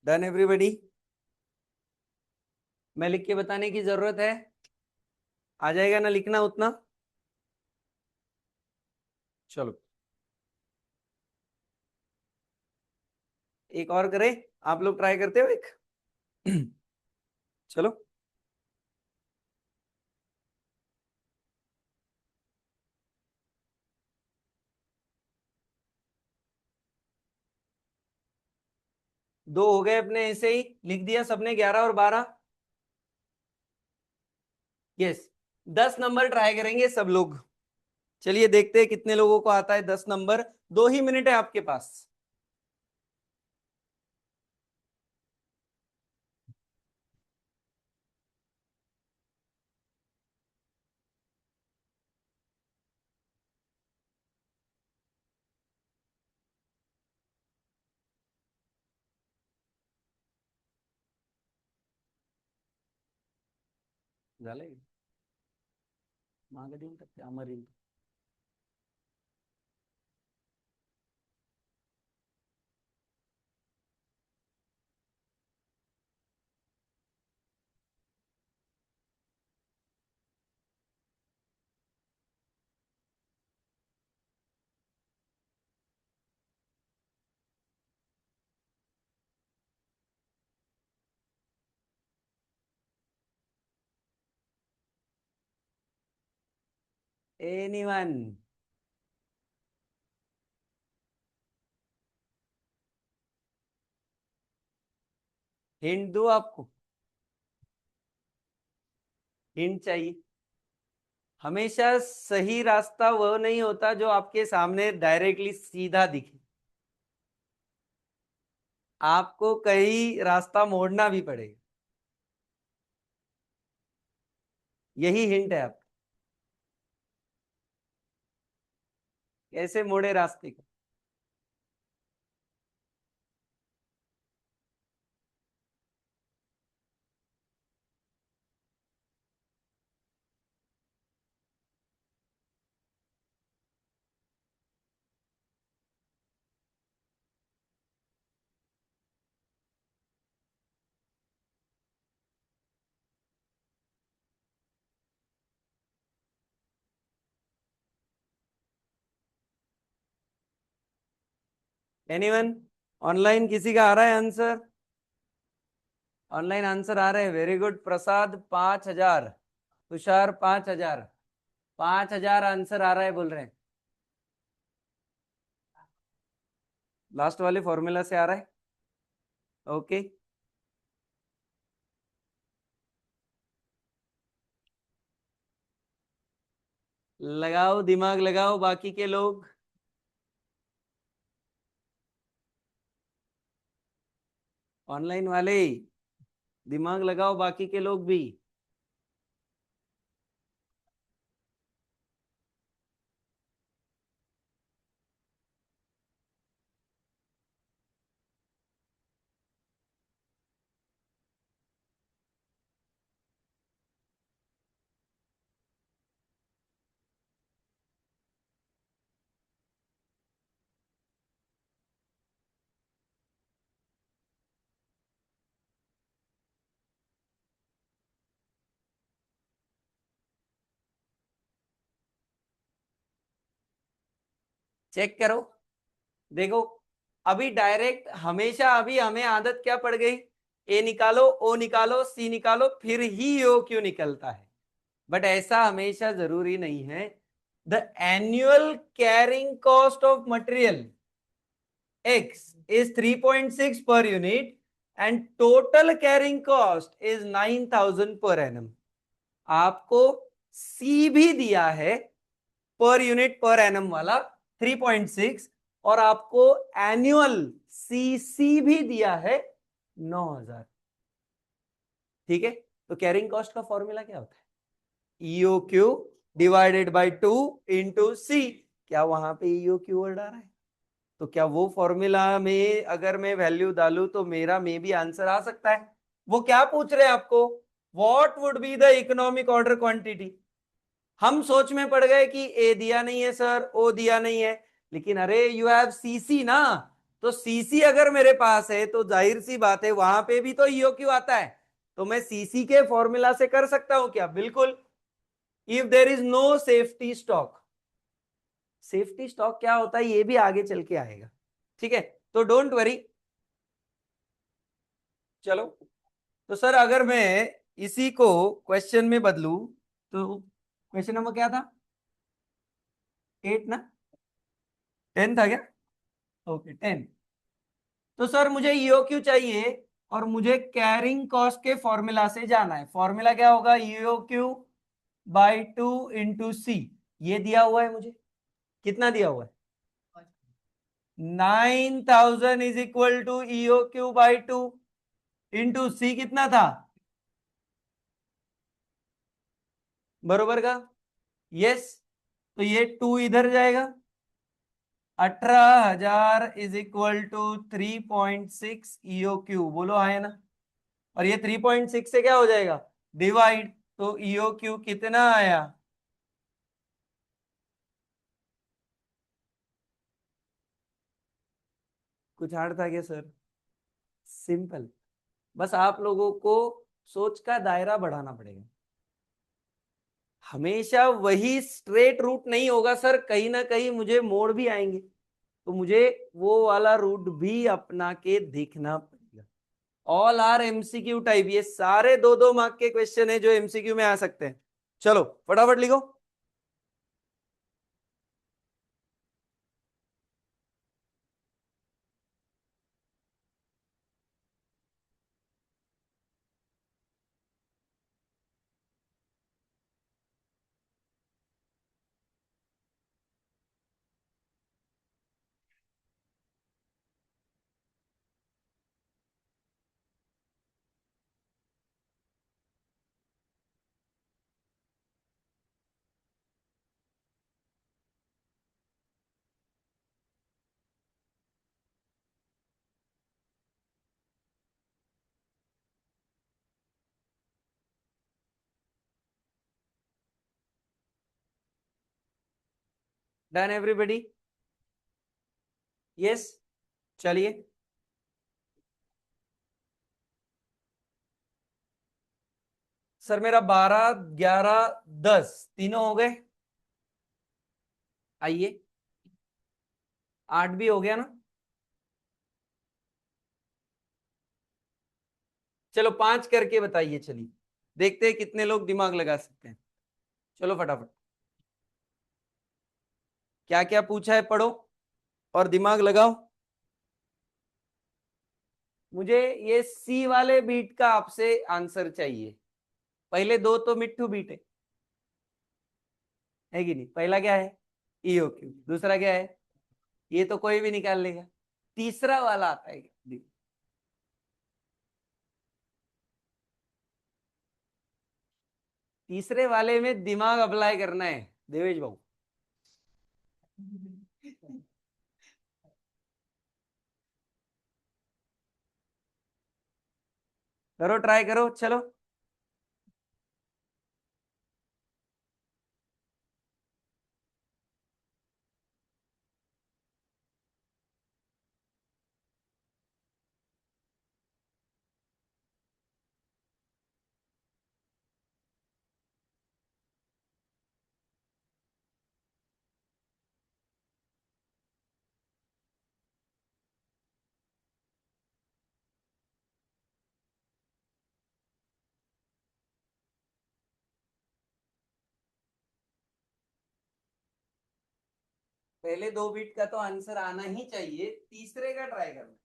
Done everybody. मैं लिख के बताने की जरूरत है, आ जाएगा ना लिखना उतना। चलो एक और करें, आप लोग ट्राई करते हो एक। चलो। दो हो गए अपने, ऐसे ही लिख दिया सबने, 11 और 12। यस। 10 नंबर ट्राई करेंगे सब लोग। चलिए देखते हैं कितने लोगों को आता है 10 नंबर। 2 ही मिनट है आपके पास। झाले मागे देऊन टाकते अमर. एनीवन. हिंट दूं आपको? हिंट चाहिए? हमेशा सही रास्ता वह नहीं होता जो आपके सामने डायरेक्टली सीधा दिखे, आपको कहीं रास्ता मोड़ना भी पड़ेगा। यही हिंट है आप, कैसे मोड़े रास्ते को। एनीवन? ऑनलाइन किसी का आ रहा है आंसर? ऑनलाइन आंसर आ रहे हैं, वेरी गुड। प्रसाद 5,000, तुषार 5,000, 5,000 आंसर आ रहा है बोल रहे हैं। लास्ट वाले फॉर्मूला से आ रहा है। ओके। लगाओ दिमाग लगाओ बाकी के लोग। ऑनलाइन वाले दिमाग लगाओ, बाकी के लोग भी। चेक करो, देखो। अभी डायरेक्ट हमेशा, अभी हमें आदत क्या पड़ गई, ए निकालो, ओ निकालो, सी निकालो, फिर ही ओ क्यू निकलता है। बट ऐसा हमेशा जरूरी नहीं है। The annual carrying cost of material X is 3.6 per unit and total carrying cost is 9,000 per annum. आपको C भी दिया है पर यूनिट पर एनम वाला 3.6, और आपको एनुअल सीसी भी दिया है 9,000। ठीक है, तो कैरिंग कॉस्ट का फॉर्मूला क्या होता है, EO Q divided by 2 into C. क्या वहां पे ईओ क्यू वर्ड आ रहा है? तो क्या वो फॉर्मूला में अगर मैं वैल्यू डालू तो मेरा मे भी आंसर आ सकता है। वो क्या पूछ रहे हैं आपको, what would be the economic order quantity. हम सोच में पड़ गए कि ए दिया नहीं है सर, ओ दिया नहीं है, लेकिन अरे यू हैव सीसी ना। तो सीसी अगर मेरे पास है तो जाहिर सी बात है वहां पे भी तो ईओ क्यू आता है। तो मैं सीसी के फॉर्मूला से कर सकता हूं क्या, बिल्कुल। If there is no safety stock, safety stock क्या होता है ये भी आगे चल के आएगा। ठीक है, तो डोंट वरी। चलो, तो सर अगर मैं इसी को क्वेश्चन में बदलू, तो क्वेश्चन नंबर क्या था, 8 ना, 10 था क्या? ओके, 10। तो सर मुझे ईओ क्यू चाहिए और मुझे कैरिंग कॉस्ट के फॉर्मूला से जाना है। फॉर्मूला क्या होगा, ईओ क्यू बाई 2 इंटू सी। ये दिया हुआ है मुझे, कितना दिया हुआ है, 9,000 is equal to E O Q by 2 into C कितना था, बरोबर का, यस। तो ये 2 इधर जाएगा, 18,000 is equal to 3.6 EO Q, बोलो है ना। और ये 3.6 से क्या हो जाएगा, डिवाइड, तो ईओ क्यू कितना आया, कुछ हार्ड था क्या सर? सिंपल। बस आप लोगों को सोच का दायरा बढ़ाना पड़ेगा। हमेशा वही स्ट्रेट रूट नहीं होगा सर, कहीं ना कहीं मुझे मोड़ भी आएंगे, तो मुझे वो वाला रूट भी अपना के देखना पड़ेगा। ऑल आर एमसीक्यू टाइप, ये सारे 2-2 मार्क के क्वेश्चन है जो एमसीक्यू में आ सकते हैं। चलो फटाफट लिखो। Done everybody, yes. चलिए, सर मेरा 12, 11, 10 तीनों हो गए। आइए, 8 भी हो गया ना। चलो 5 करके बताइए, चलिए देखते हैं कितने लोग दिमाग लगा सकते हैं। चलो फटाफट, क्या क्या पूछा है पढ़ो और दिमाग लगाओ। मुझे ये सी वाले बीट का आपसे आंसर चाहिए। पहले दो तो मिट्ठू बीट है कि नहीं? पहला क्या है, ईओ क्यू, दूसरा क्या है, ये तो कोई भी निकाल लेगा। तीसरा वाला आता है, तीसरे वाले में दिमाग अप्लाई करना है देवेश बाबू। करो, ट्राई करो, चलो। पहले 2 बिट का तो आंसर आना ही चाहिए, तीसरे का ट्राई करना।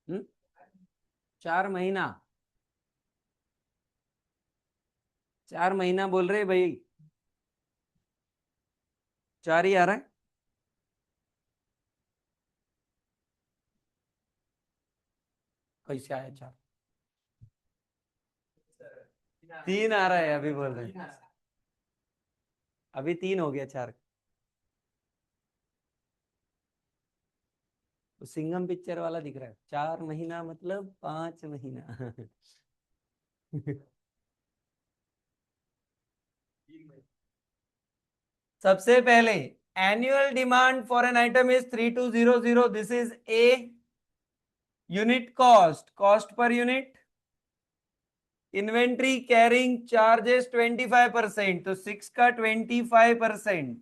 हम्म 4 महीना, 4 महीना बोल रहे भाई, 4 ही आ रहा है। कैसे आया 4? 3 आ रहा है अभी बोल रहे हैं। अभी 3 हो गया 4। तो सिंघम पिक्चर वाला दिख रहा है, 4 महीना मतलब 5 महीना। सबसे पहले, annual demand for an item is 3200, this is a unit cost, cost per unit. Inventory carrying charges 25%, तो 6 का 25%,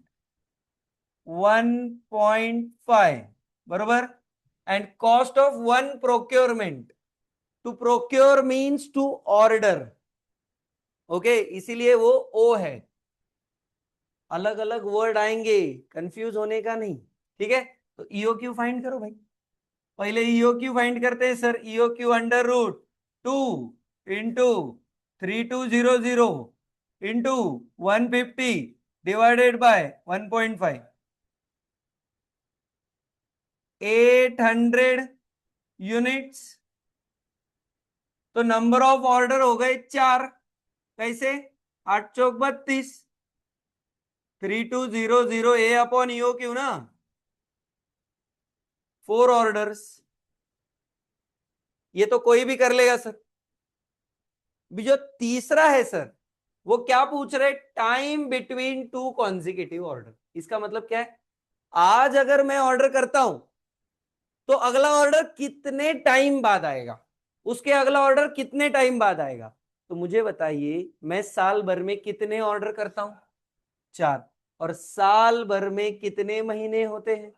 1.5, बरोबर। And cost of one procurement, to procure means to order, okay, इसीलिए वो ओ है। अलग अलग वर्ड आएंगे, कंफ्यूज होने का नहीं, ठीक है। तो ईओ क्यू फाइंड करो भाई। पहले ईओ क्यू फाइंड करते हैं sir. EO Q under root 2 into 3200 into 150 divided by 1.5, 800 units. तो नंबर ऑफ ऑर्डर हो गए 4। कैसे? 8 चौक 32, 3200 ए अपॉन ईओ क्यू ना, 4 ऑर्डर्स। ये तो कोई भी कर लेगा सर। भी जो तीसरा है सर, वो क्या पूछ रहे? Time between two consecutive order. इसका मतलब क्या है? आज अगर मैं ऑर्डर करता हूं तो अगला ऑर्डर कितने टाइम बाद आएगा, उसके अगला ऑर्डर कितने टाइम बाद आएगा। तो मुझे बताइए, मैं साल भर में कितने ऑर्डर करता हूं? 4। और साल भर में कितने महीने होते हैं?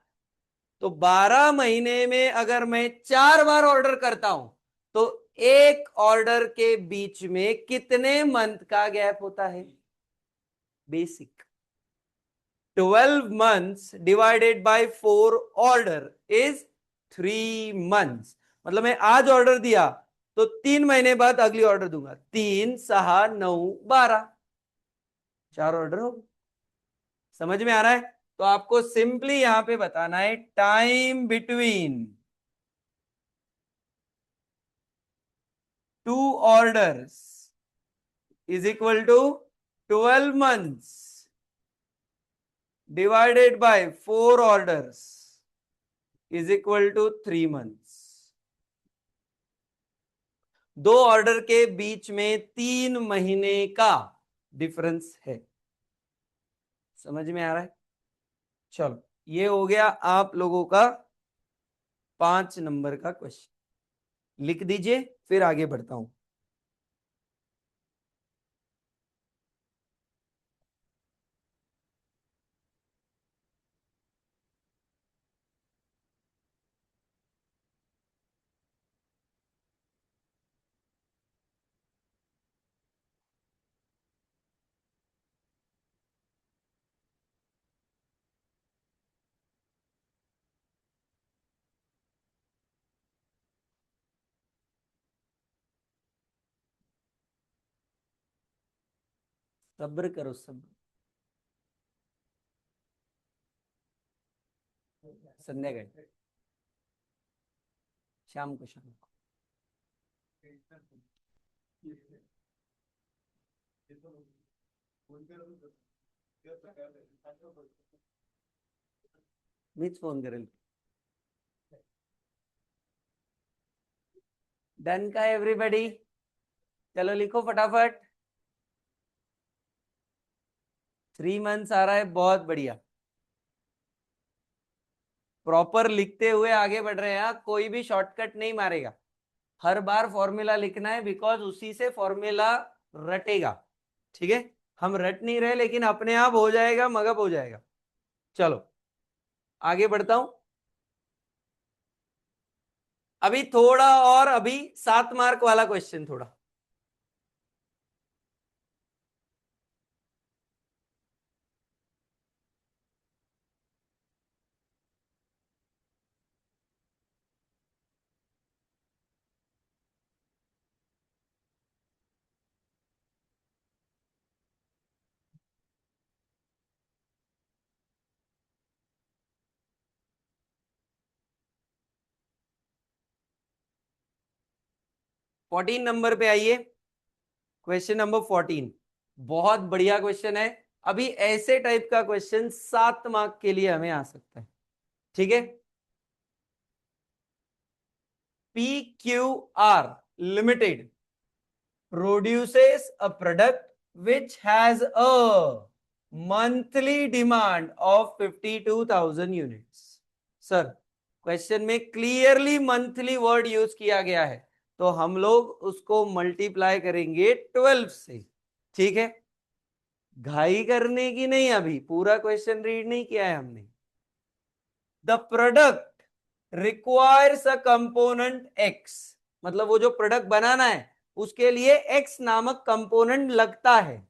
तो 12 महीने में अगर मैं 4 बार ऑर्डर करता हूं तो एक ऑर्डर के बीच में कितने मंथ का गैप होता है? Basic. 12 months divided by 4 order is 3 months। मतलब मैं आज ऑर्डर दिया तो 3 महीने बाद अगली ऑर्डर दूंगा। 3, 6, 9, 12, 4 ऑर्डर हो। समझ में आ रहा है? तो आपको सिंपली यहां पे बताना है time between two orders is equal to 12 months divided by 4 orders is equal to 3 months। 2 order के बीच में 3 महीने का डिफरेंस है। समझ में आ रहा है? चलो, ये हो गया आप लोगों का 5 नंबर का क्वेश्चन। लिख दीजिए, फिर आगे बढ़ता हूं। सब्र करो, सब्र। संध्याकाळी, शाम को, शाम को। मीच फोन करेल. डन का एवरीबॉडी? चलो लिखो फटाफट. 3 मंथ्स आ रहा है, बहुत बढ़िया. प्रॉपर लिखते हुए आगे बढ़ रहे हैं. यहाँ कोई भी शॉर्टकट नहीं मारेगा. हर बार फॉर्मूला लिखना है, बिकॉज उसी से फॉर्मूला रटेगा. ठीक है. हम रट नहीं रहे, लेकिन अपने आप हो जाएगा, मगअप हो जाएगा. चलो आगे बढ़ता हूं. अभी थोड़ा और, अभी 7 मार्क वाला क्वेश्चन थोड़ा. फोर्टीन नंबर पे आइए. Question number 14. बहुत बढ़िया क्वेश्चन है. अभी ऐसे टाइप का क्वेश्चन 7 मार्क के लिए हमें आ सकता है. ठीक है. PQR Limited produces a product which has a monthly demand of 52,000 units. Sir, question में क्लियरली मंथली वर्ड यूज किया गया है, तो हम लोग उसको मल्टीप्लाई करेंगे 12 से. ठीक है. घाई करने की नहीं, अभी पूरा क्वेश्चन रीड नहीं किया है हमने. The product requires a component x, मतलब वो जो प्रोडक्ट बनाना है उसके लिए एक्स नामक कंपोनेंट लगता है,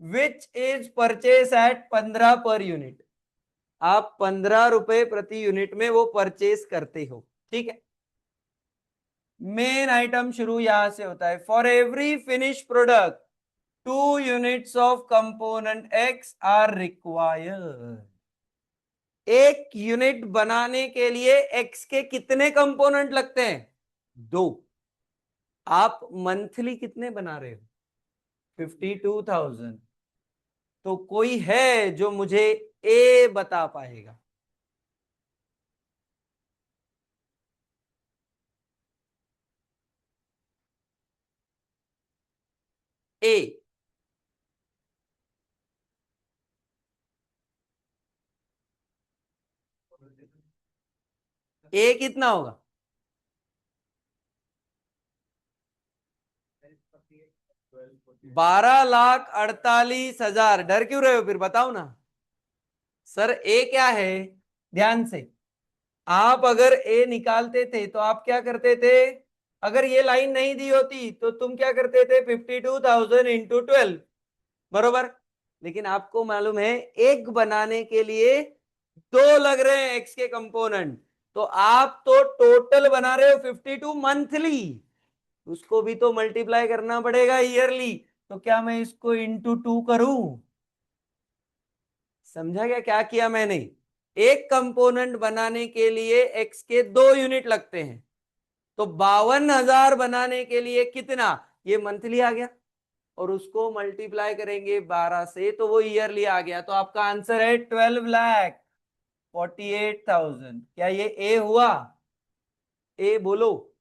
which is purchase eight 15 per unit. आप 15 रुपए प्रति यूनिट में वो परचेज करते हो. ठीक है. मेन आइटम शुरू यहां से होता है. For every finish product 2 units of component X are required. एक यूनिट बनाने के लिए एक्स के कितने कंपोनेंट लगते हैं? 2. आप मंथली कितने बना रहे हो? 52,000. तो कोई है जो मुझे ए बता पाएगा? ए. ए कितना होगा? 12,48,000. डर क्यों रहे हो? फिर बताओ ना. सर ए क्या है? ध्यान से. आप अगर ए निकालते थे तो आप क्या करते थे? अगर ये लाइन नहीं दी होती तो तुम क्या करते थे? 52,000 इंटू 12. बरोबर. लेकिन आपको मालूम है एक बनाने के लिए 2 लग रहे हैं एक्स के कंपोनेंट, तो आप तो टोटल बना रहे हो 52 मंथली. उसको भी तो मल्टीप्लाई करना पड़ेगा ईयरली. तो क्या मैं इसको इंटू 2 करूं? समझा क्या क्या किया मैंने? एक कंपोनेंट बनाने के लिए एक्स के 2 यूनिट लगते हैं, तो 52,000 बनाने के लिए कितना? ये मंथली आ गया, और उसको मल्टीप्लाई करेंगे 12 से तो वो ईयरली आ गया. तो आपका आंसर है 12,48,000. क्या ये ए हुआ? ए बोलो.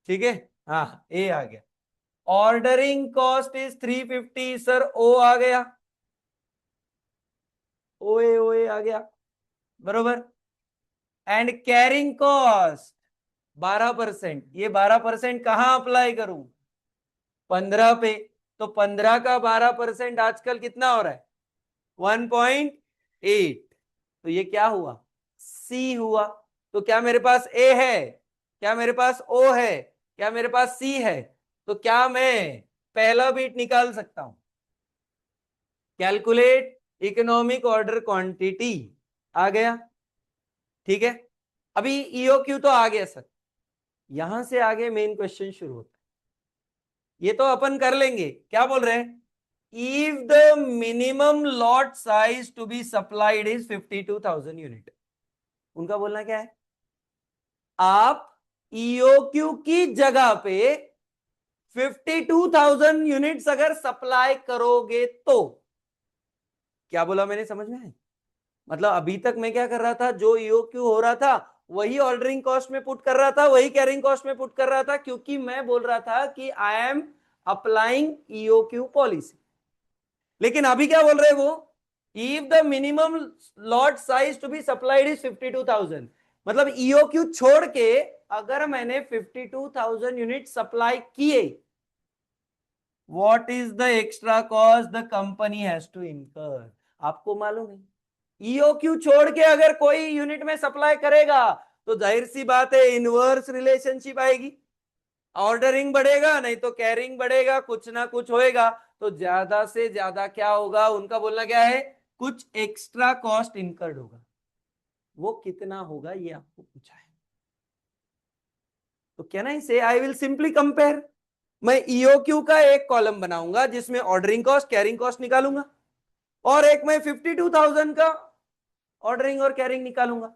ठीक है. हाँ, ए आ गया. Ordering cost is 350. सर ओ आ गया. ओए ओए आ गया. बरोबर. And carrying cost 12%. ये 12% कहां अप्लाई करूं? 15 पे. तो 15 का 12% आजकल कितना हो रहा है? 1.8. तो ये क्या हुआ? सी हुआ. तो क्या मेरे पास ए है? क्या मेरे पास ओ है? क्या मेरे पास सी है? तो क्या मैं पहला बीट निकाल सकता हूं? Calculate economic order quantity. आ गया. ठीक है. अभी ईओ क्यू तो आ गया सर. यहां से आगे मेन क्वेश्चन शुरू होता है. ये तो अपन कर लेंगे. क्या बोल रहे हैं? If the minimum lot size to be supplied is 52,000 unit. उनका बोलना क्या है? आप ईओक्यू की जगह पे 52,000 यूनिट्स अगर सप्लाई करोगे तो. क्या बोला मैंने? समझ में है? मतलब अभी तक मैं क्या कर रहा था, जो ईओक्यू हो रहा था वही ऑर्डरिंग कॉस्ट में पुट कर रहा था, वही कैरिंग कॉस्ट में पुट कर रहा था, क्योंकि मैं बोल रहा था कि I am applying EOQ policy. लेकिन अभी क्या बोल रहे वो, if the minimum lot size to be supplied is 52,000, मतलब ईओक्यू छोड़ के अगर मैंने 52,000 यूनिट सप्लाई किए, what is the extra cost the company has to incur. आपको मालूम है ईओक्यू छोड़ के अगर कोई यूनिट में सप्लाई करेगा तो जाहिर सी बात है इनवर्स रिलेशनशिप आएगी, ऑर्डरिंग बढ़ेगा नहीं तो कैरिंग बढ़ेगा, कुछ ना कुछ होएगा, तो ज्यादा से ज्यादा क्या होगा, उनका बोलना क्या है, कुछ एक्स्ट्रा कॉस्ट इनकर्ड होगा। वो कितना होगा ये आपको पूछा है। तो क्या ना से आई विल सिंपली कंपेयर, मैं ईओक्यू का एक कॉलम बनाऊंगा जिसमें ऑर्डरिंग कॉस्ट कैरिंग कॉस्ट निकालूंगा, और एक मैं 52,000 का ऑर्डरिंग और कैरिंग निकालूंगा।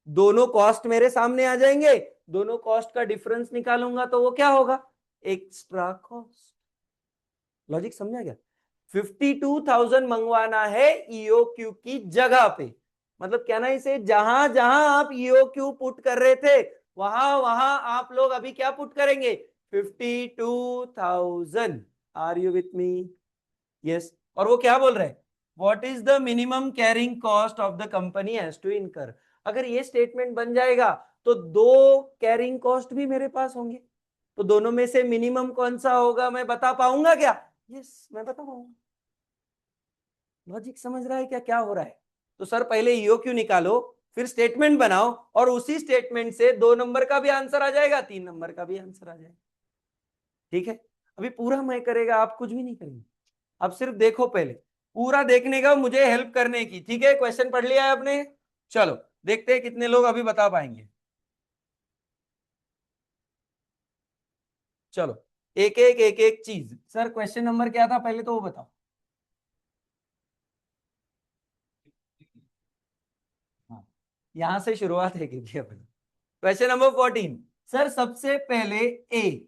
दोनों कॉस्ट मेरे सामने आ जाएंगे, दोनों कॉस्ट का डिफरेंस निकालूंगा तो वो क्या होगा, एक्स्ट्रा कॉस्ट। लॉजिक समझा क्या। 52,000 मंगवाना है ईओक्यू की जगह पे, मतलब कहना इसे जहां जहां आप ईओक्यू पुट कर रहे थे वहां वहां आप लोग अभी क्या पुट करेंगे, 52,000। Are you with me, yes. और वो क्या बोल रहे हैं, what is the minimum carrying cost of the company has to incur. अगर ये स्टेटमेंट बन जाएगा तो दो कैरिंग कॉस्ट भी मेरे पास होंगे, तो दोनों में से मिनिमम कौन सा होगा मैं बता पाऊंगा क्या, यस मैं बता पाऊंगा। लॉजिक समझ रहा है क्या क्या हो रहा है। तो सर पहले ईओक्यू निकालो, फिर स्टेटमेंट बनाओ, और उसी स्टेटमेंट से 2 नंबर का भी आंसर आ जाएगा, 3 नंबर का भी आंसर आ जाएगा। ठीक है, अभी पूरा मैं करेगा, आप कुछ भी नहीं करेंगे, अब सिर्फ देखो पहले, पूरा देखने का मुझे हेल्प करने की। ठीक है, क्वेश्चन पढ़ लिया है आपने, चलो देखते हैं कितने लोग अभी बता पाएंगे। चलो एक एक चीज, सर क्वेश्चन नंबर क्या था पहले तो वो बताओ। हाँ, यहां से शुरुआत है कि अपन क्वेश्चन नंबर 14। सर सबसे पहले ए,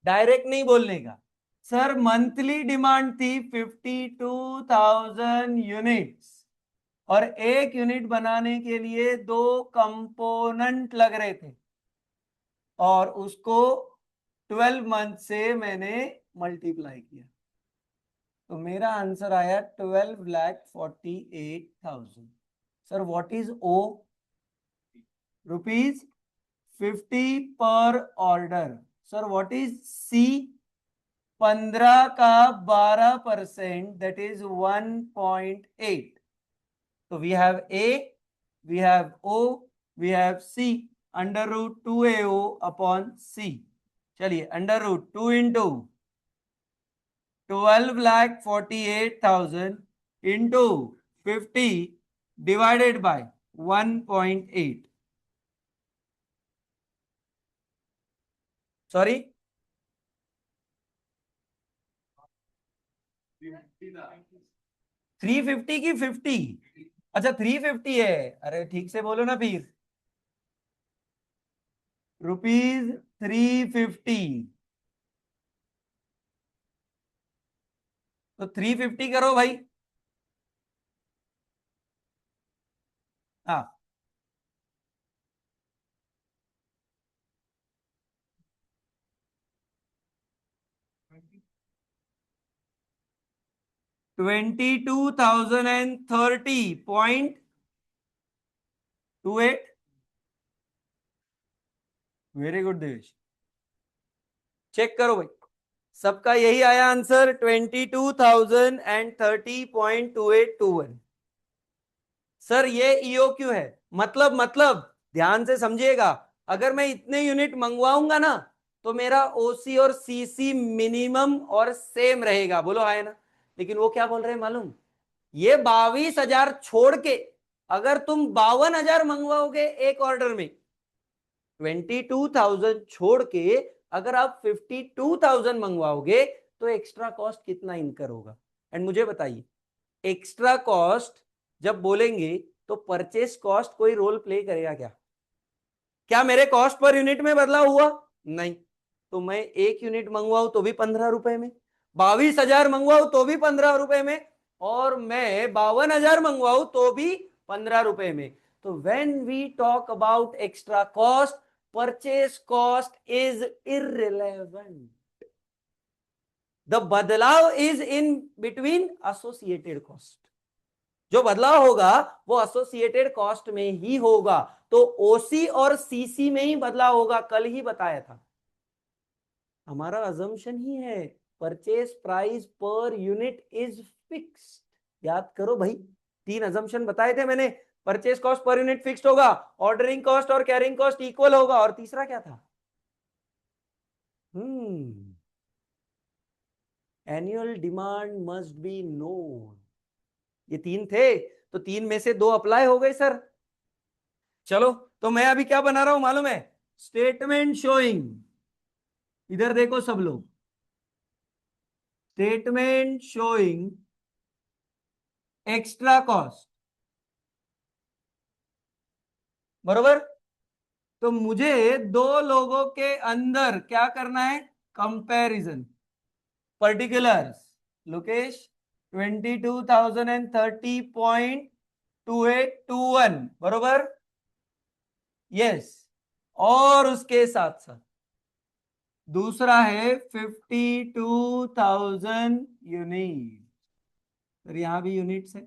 डायरेक्ट नहीं बोलने का। सर मंथली डिमांड थी 52,000 यूनिट्स, और एक यूनिट बनाने के लिए 2 कंपोनेंट लग रहे थे, और उसको 12 मंथ से मैंने मल्टीप्लाई किया, तो मेरा आंसर आया 12,48,000। Sir what is O, rupees 50 per order. Sir what is C, 15 का 12%, दैट इज 1.8। तो we have A, we have O, we have C, under root 2AO upon C. चलिए under root 2 into 12,48,000 into 50 divided by 1.8, sorry 350 की 50, अच्छा 350 है, अरे ठीक से बोलो ना फिर, रुपीज 350, तो 350 करो भाई। हाँ 22,030.28। वेरी गुड देवेश, चेक करो भाई, सबका यही आया आंसर 22,030.2821। सर ये ईओक्यू है, मतलब ध्यान से समझिएगा, अगर मैं इतने यूनिट मंगवाऊंगा ना तो मेरा ओसी और सीसी मिनिमम और सेम रहेगा, बोलो है ना। लेकिन वो क्या बोल रहे हैं मालूम, ये 22,000 छोड़ के अगर तुम 52,000 मंगवाओगे एक ऑर्डर में, 22,000 छोड़ के अगर आप 52,000 मंगवाओगे तो एक्स्ट्रा कॉस्ट कितना इनकर होगा। एंड मुझे बताइए, एक्स्ट्रा कॉस्ट जब बोलेंगे तो परचेस कॉस्ट कोई रोल प्ले करेगा क्या, क्या मेरे कॉस्ट पर यूनिट में बदलाव हुआ, नहीं। तो मैं एक यूनिट मंगवाऊं तो भी 15 रुपए में, 22,000 मंगवाऊं तो भी 15 रुपए में, और मैं 52,000 मंगवाऊं तो भी 15 रुपए में। तो when we talk about extra cost, purchase cost is irrelevant. The बदलाव is in between associated cost. जो बदलाव होगा वो एसोसिएटेड कॉस्ट में ही होगा। तो ओसी और सीसी में ही बदलाव होगा, कल ही बताया था। हमारा अजम्पशन ही है purchase price per unit is fixed. याद करो भाई, 3 अजम्पशन बताए थे मैंने। Purchase cost per unit fixed होगा, ऑर्डरिंग कॉस्ट और कैरिंग कॉस्ट इक्वल होगा, और तीसरा क्या था? Annual demand must be known. ये 3 थे, तो 3 में से 2 अप्लाई हो गए सर। चलो, तो मैं अभी क्या बना रहा हूं मालूम है? Statement showing. इधर देखो सब लोग, स्टेटमेंट शोइंग एक्स्ट्रा कॉस्ट, बरोबर। तो मुझे 2 लोगों के अंदर क्या करना है? कंपैरिजन। पर्टिकुलर्स, लोकेश 22,030.2821, बरोबर। यस। और उसके साथ साथ दूसरा है 52,000 यूनिट। तो यहां भी यूनिट्स है।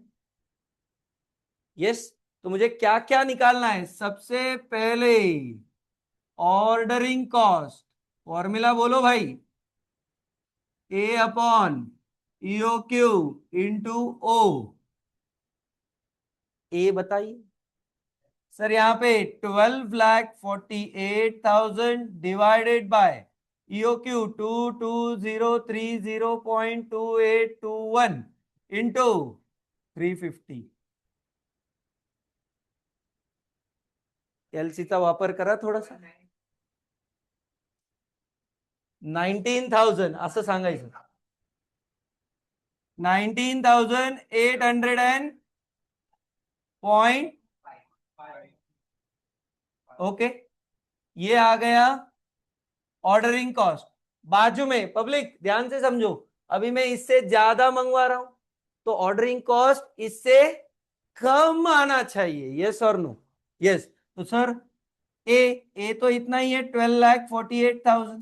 यस। तो मुझे क्या क्या निकालना है? सबसे पहले ऑर्डरिंग कॉस्ट, फॉर्मूला बोलो भाई। A upon EO Q into O. A बताइए सर। यहां पे 12,48,000 divided by E O Q 22,030.2821 into 350। एलसीचा वापर करा थोडासा। 19,000 असं सांगायचं। 19,800 एंड पॉइंट। ओके, ये आ गया ऑर्डरिंग कॉस्ट। बाजू में पब्लिक ध्यान से समझो, अभी मैं इससे ज्यादा मंगवा रहा हूं, तो ऑर्डरिंग कॉस्ट इससे कम आना चाहिए। यस और नो? यस। तो सर ए तो इतना ही है, 12,48,000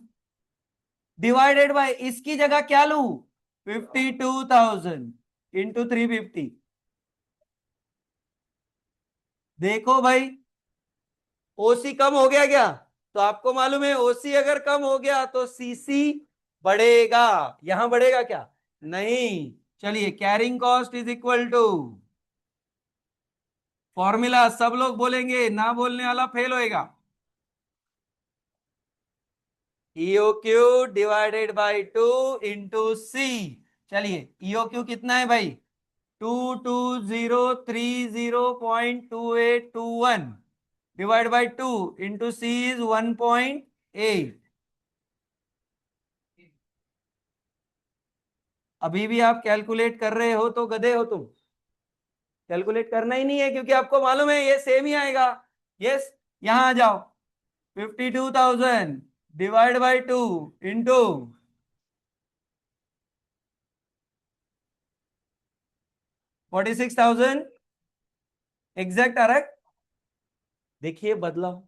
डिवाइडेड बाय, इसकी जगह क्या लू? 52,000 इंटू 350। देखो भाई, ओसी कम हो गया क्या? तो आपको मालूम है ओसी अगर कम हो गया तो सीसी बढ़ेगा। यहां बढ़ेगा क्या? नहीं। चलिए, carrying cost is equal to, formula सब लोग बोलेंगे, ना बोलने वाला फेल होएगा। E O Q divided by 2 into C. Is, E O Q कितना है भाई? 22,030.2821 divide by 2 into C is 1.8। अभी भी आप कैलकुलेट कर रहे हो तो गधे हो तुम। कैलकुलेट करना ही नहीं है, क्योंकि आपको मालूम है ये सेम ही आएगा। यस। यहां आ जाओ, 52,000 डिवाइड बाई 2 इंटू 46,000, एग्जैक्ट आ रहा है। देखिए बदलाव।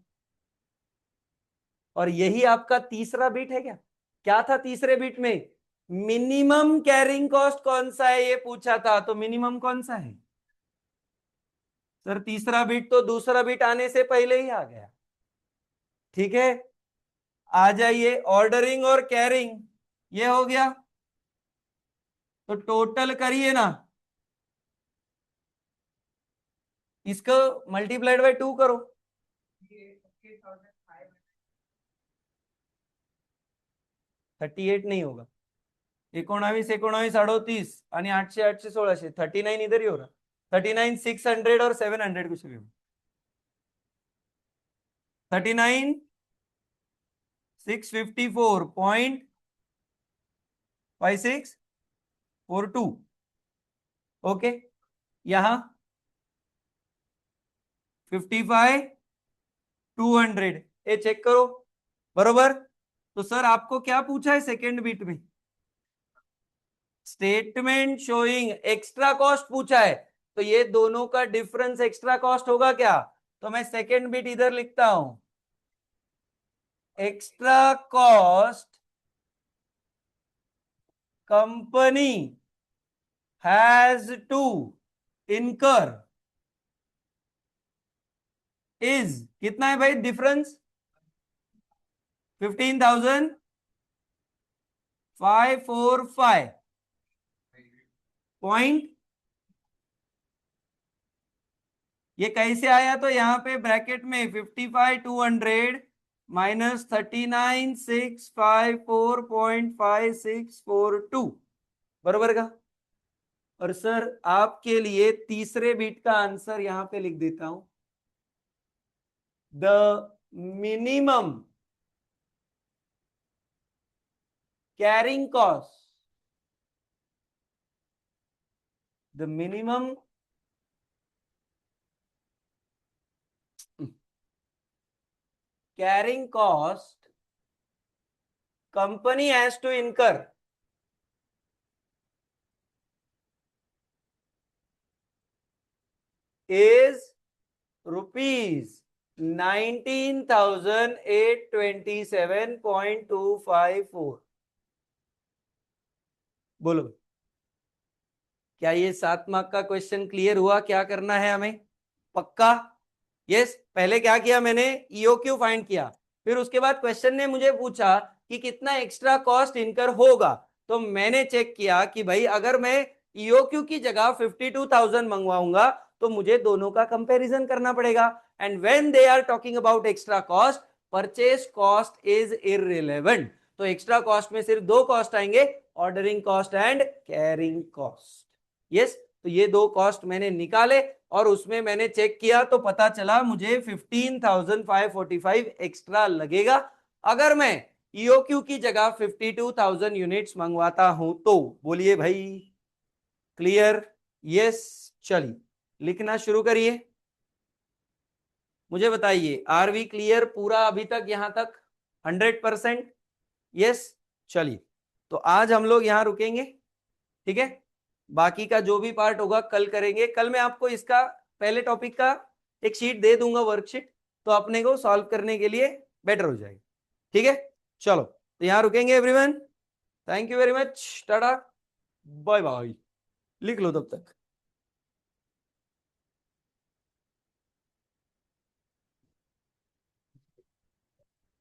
और यही आपका तीसरा बीट है क्या? क्या था तीसरे बीट में? मिनिमम कैरिंग कॉस्ट कौन सा है ये पूछा था, तो मिनिमम कौन सा है? सर तीसरा बीट तो दूसरा बीट आने से पहले ही आ गया। ठीक है, आ जाइए। ऑर्डरिंग और कैरिंग ये हो गया, तो टोटल करिए ना, इसको मल्टीप्लाइड बाय 2 करो। 38 नहीं होगा। 19, 19, 38 आणि 800, 800, 1600, 39 इधर ही हो रहा। 39,600 और 700 कुछ भी। 39,654.5642। ओके, यहां 55,200, ये चेक करो, बरोबर। तो सर आपको क्या पूछा है सेकेंड बीट में? स्टेटमेंट शोइंग एक्स्ट्रा कॉस्ट पूछा है, तो ये दोनों का डिफरेंस एक्स्ट्रा कॉस्ट होगा क्या? तो मैं सेकेंड बिट इधर लिखता हूं, extra cost company has to incur is, कितना है भाई डिफरेंस? 15,545 पॉइंट। ये कैसे आया? तो यहाँ पे ब्रैकेट में 55,200 माइनस 39,654.5642 बरोबर का। और सर आपके लिए तीसरे बीट का आंसर यहां पे लिख देता हूं, the minimum carrying cost, the minimum carrying cost company has to incur is rupees 19,827.254। बोलो क्या ये 7 मार्क का क्वेश्चन क्लियर हुआ? क्या करना है हमें? पक्का? यस। पहले क्या किया मैंने? ईओक्यू फाइंड किया, फिर उसके बाद क्वेश्चन ने मुझे पूछा कि कितना एक्स्ट्रा कॉस्ट इनकर होगा, तो मैंने चेक किया कि भाई अगर मैं ईओक्यू की जगह 52,000 मंगवाऊंगा तो मुझे दोनों का कंपैरिजन करना पड़ेगा। And when they are talking about extra cost, purchase cost is irrelevant. तो एक्स्ट्रा कॉस्ट में सिर्फ दो कॉस्ट आएंगे, ordering cost and carrying cost. Yes, तो ये दो कॉस्ट मैंने निकाले और उसमें मैंने चेक किया तो पता चला मुझे 15,545 एक्स्ट्रा लगेगा अगर मैं ईओक्यू की जगह 52,000 यूनिट्स मंगवाता हूं तो। बोलिए भाई क्लियर? यस। चलिए लिखना शुरू करिए, मुझे बताइए आर वी क्लियर पूरा अभी तक यहां तक? 100%? यस। चलिए तो आज हम लोग यहां रुकेंगे, ठीक है? बाकी का जो भी पार्ट होगा कल करेंगे। कल मैं आपको इसका पहले टॉपिक का एक शीट दे दूंगा, वर्कशीट, तो अपने को सॉल्व करने के लिए बेटर हो जाएगा, ठीक है? चलो तो यहां रुकेंगे everyone. Thank you very much, tata bye bye. लिख लो तब तक।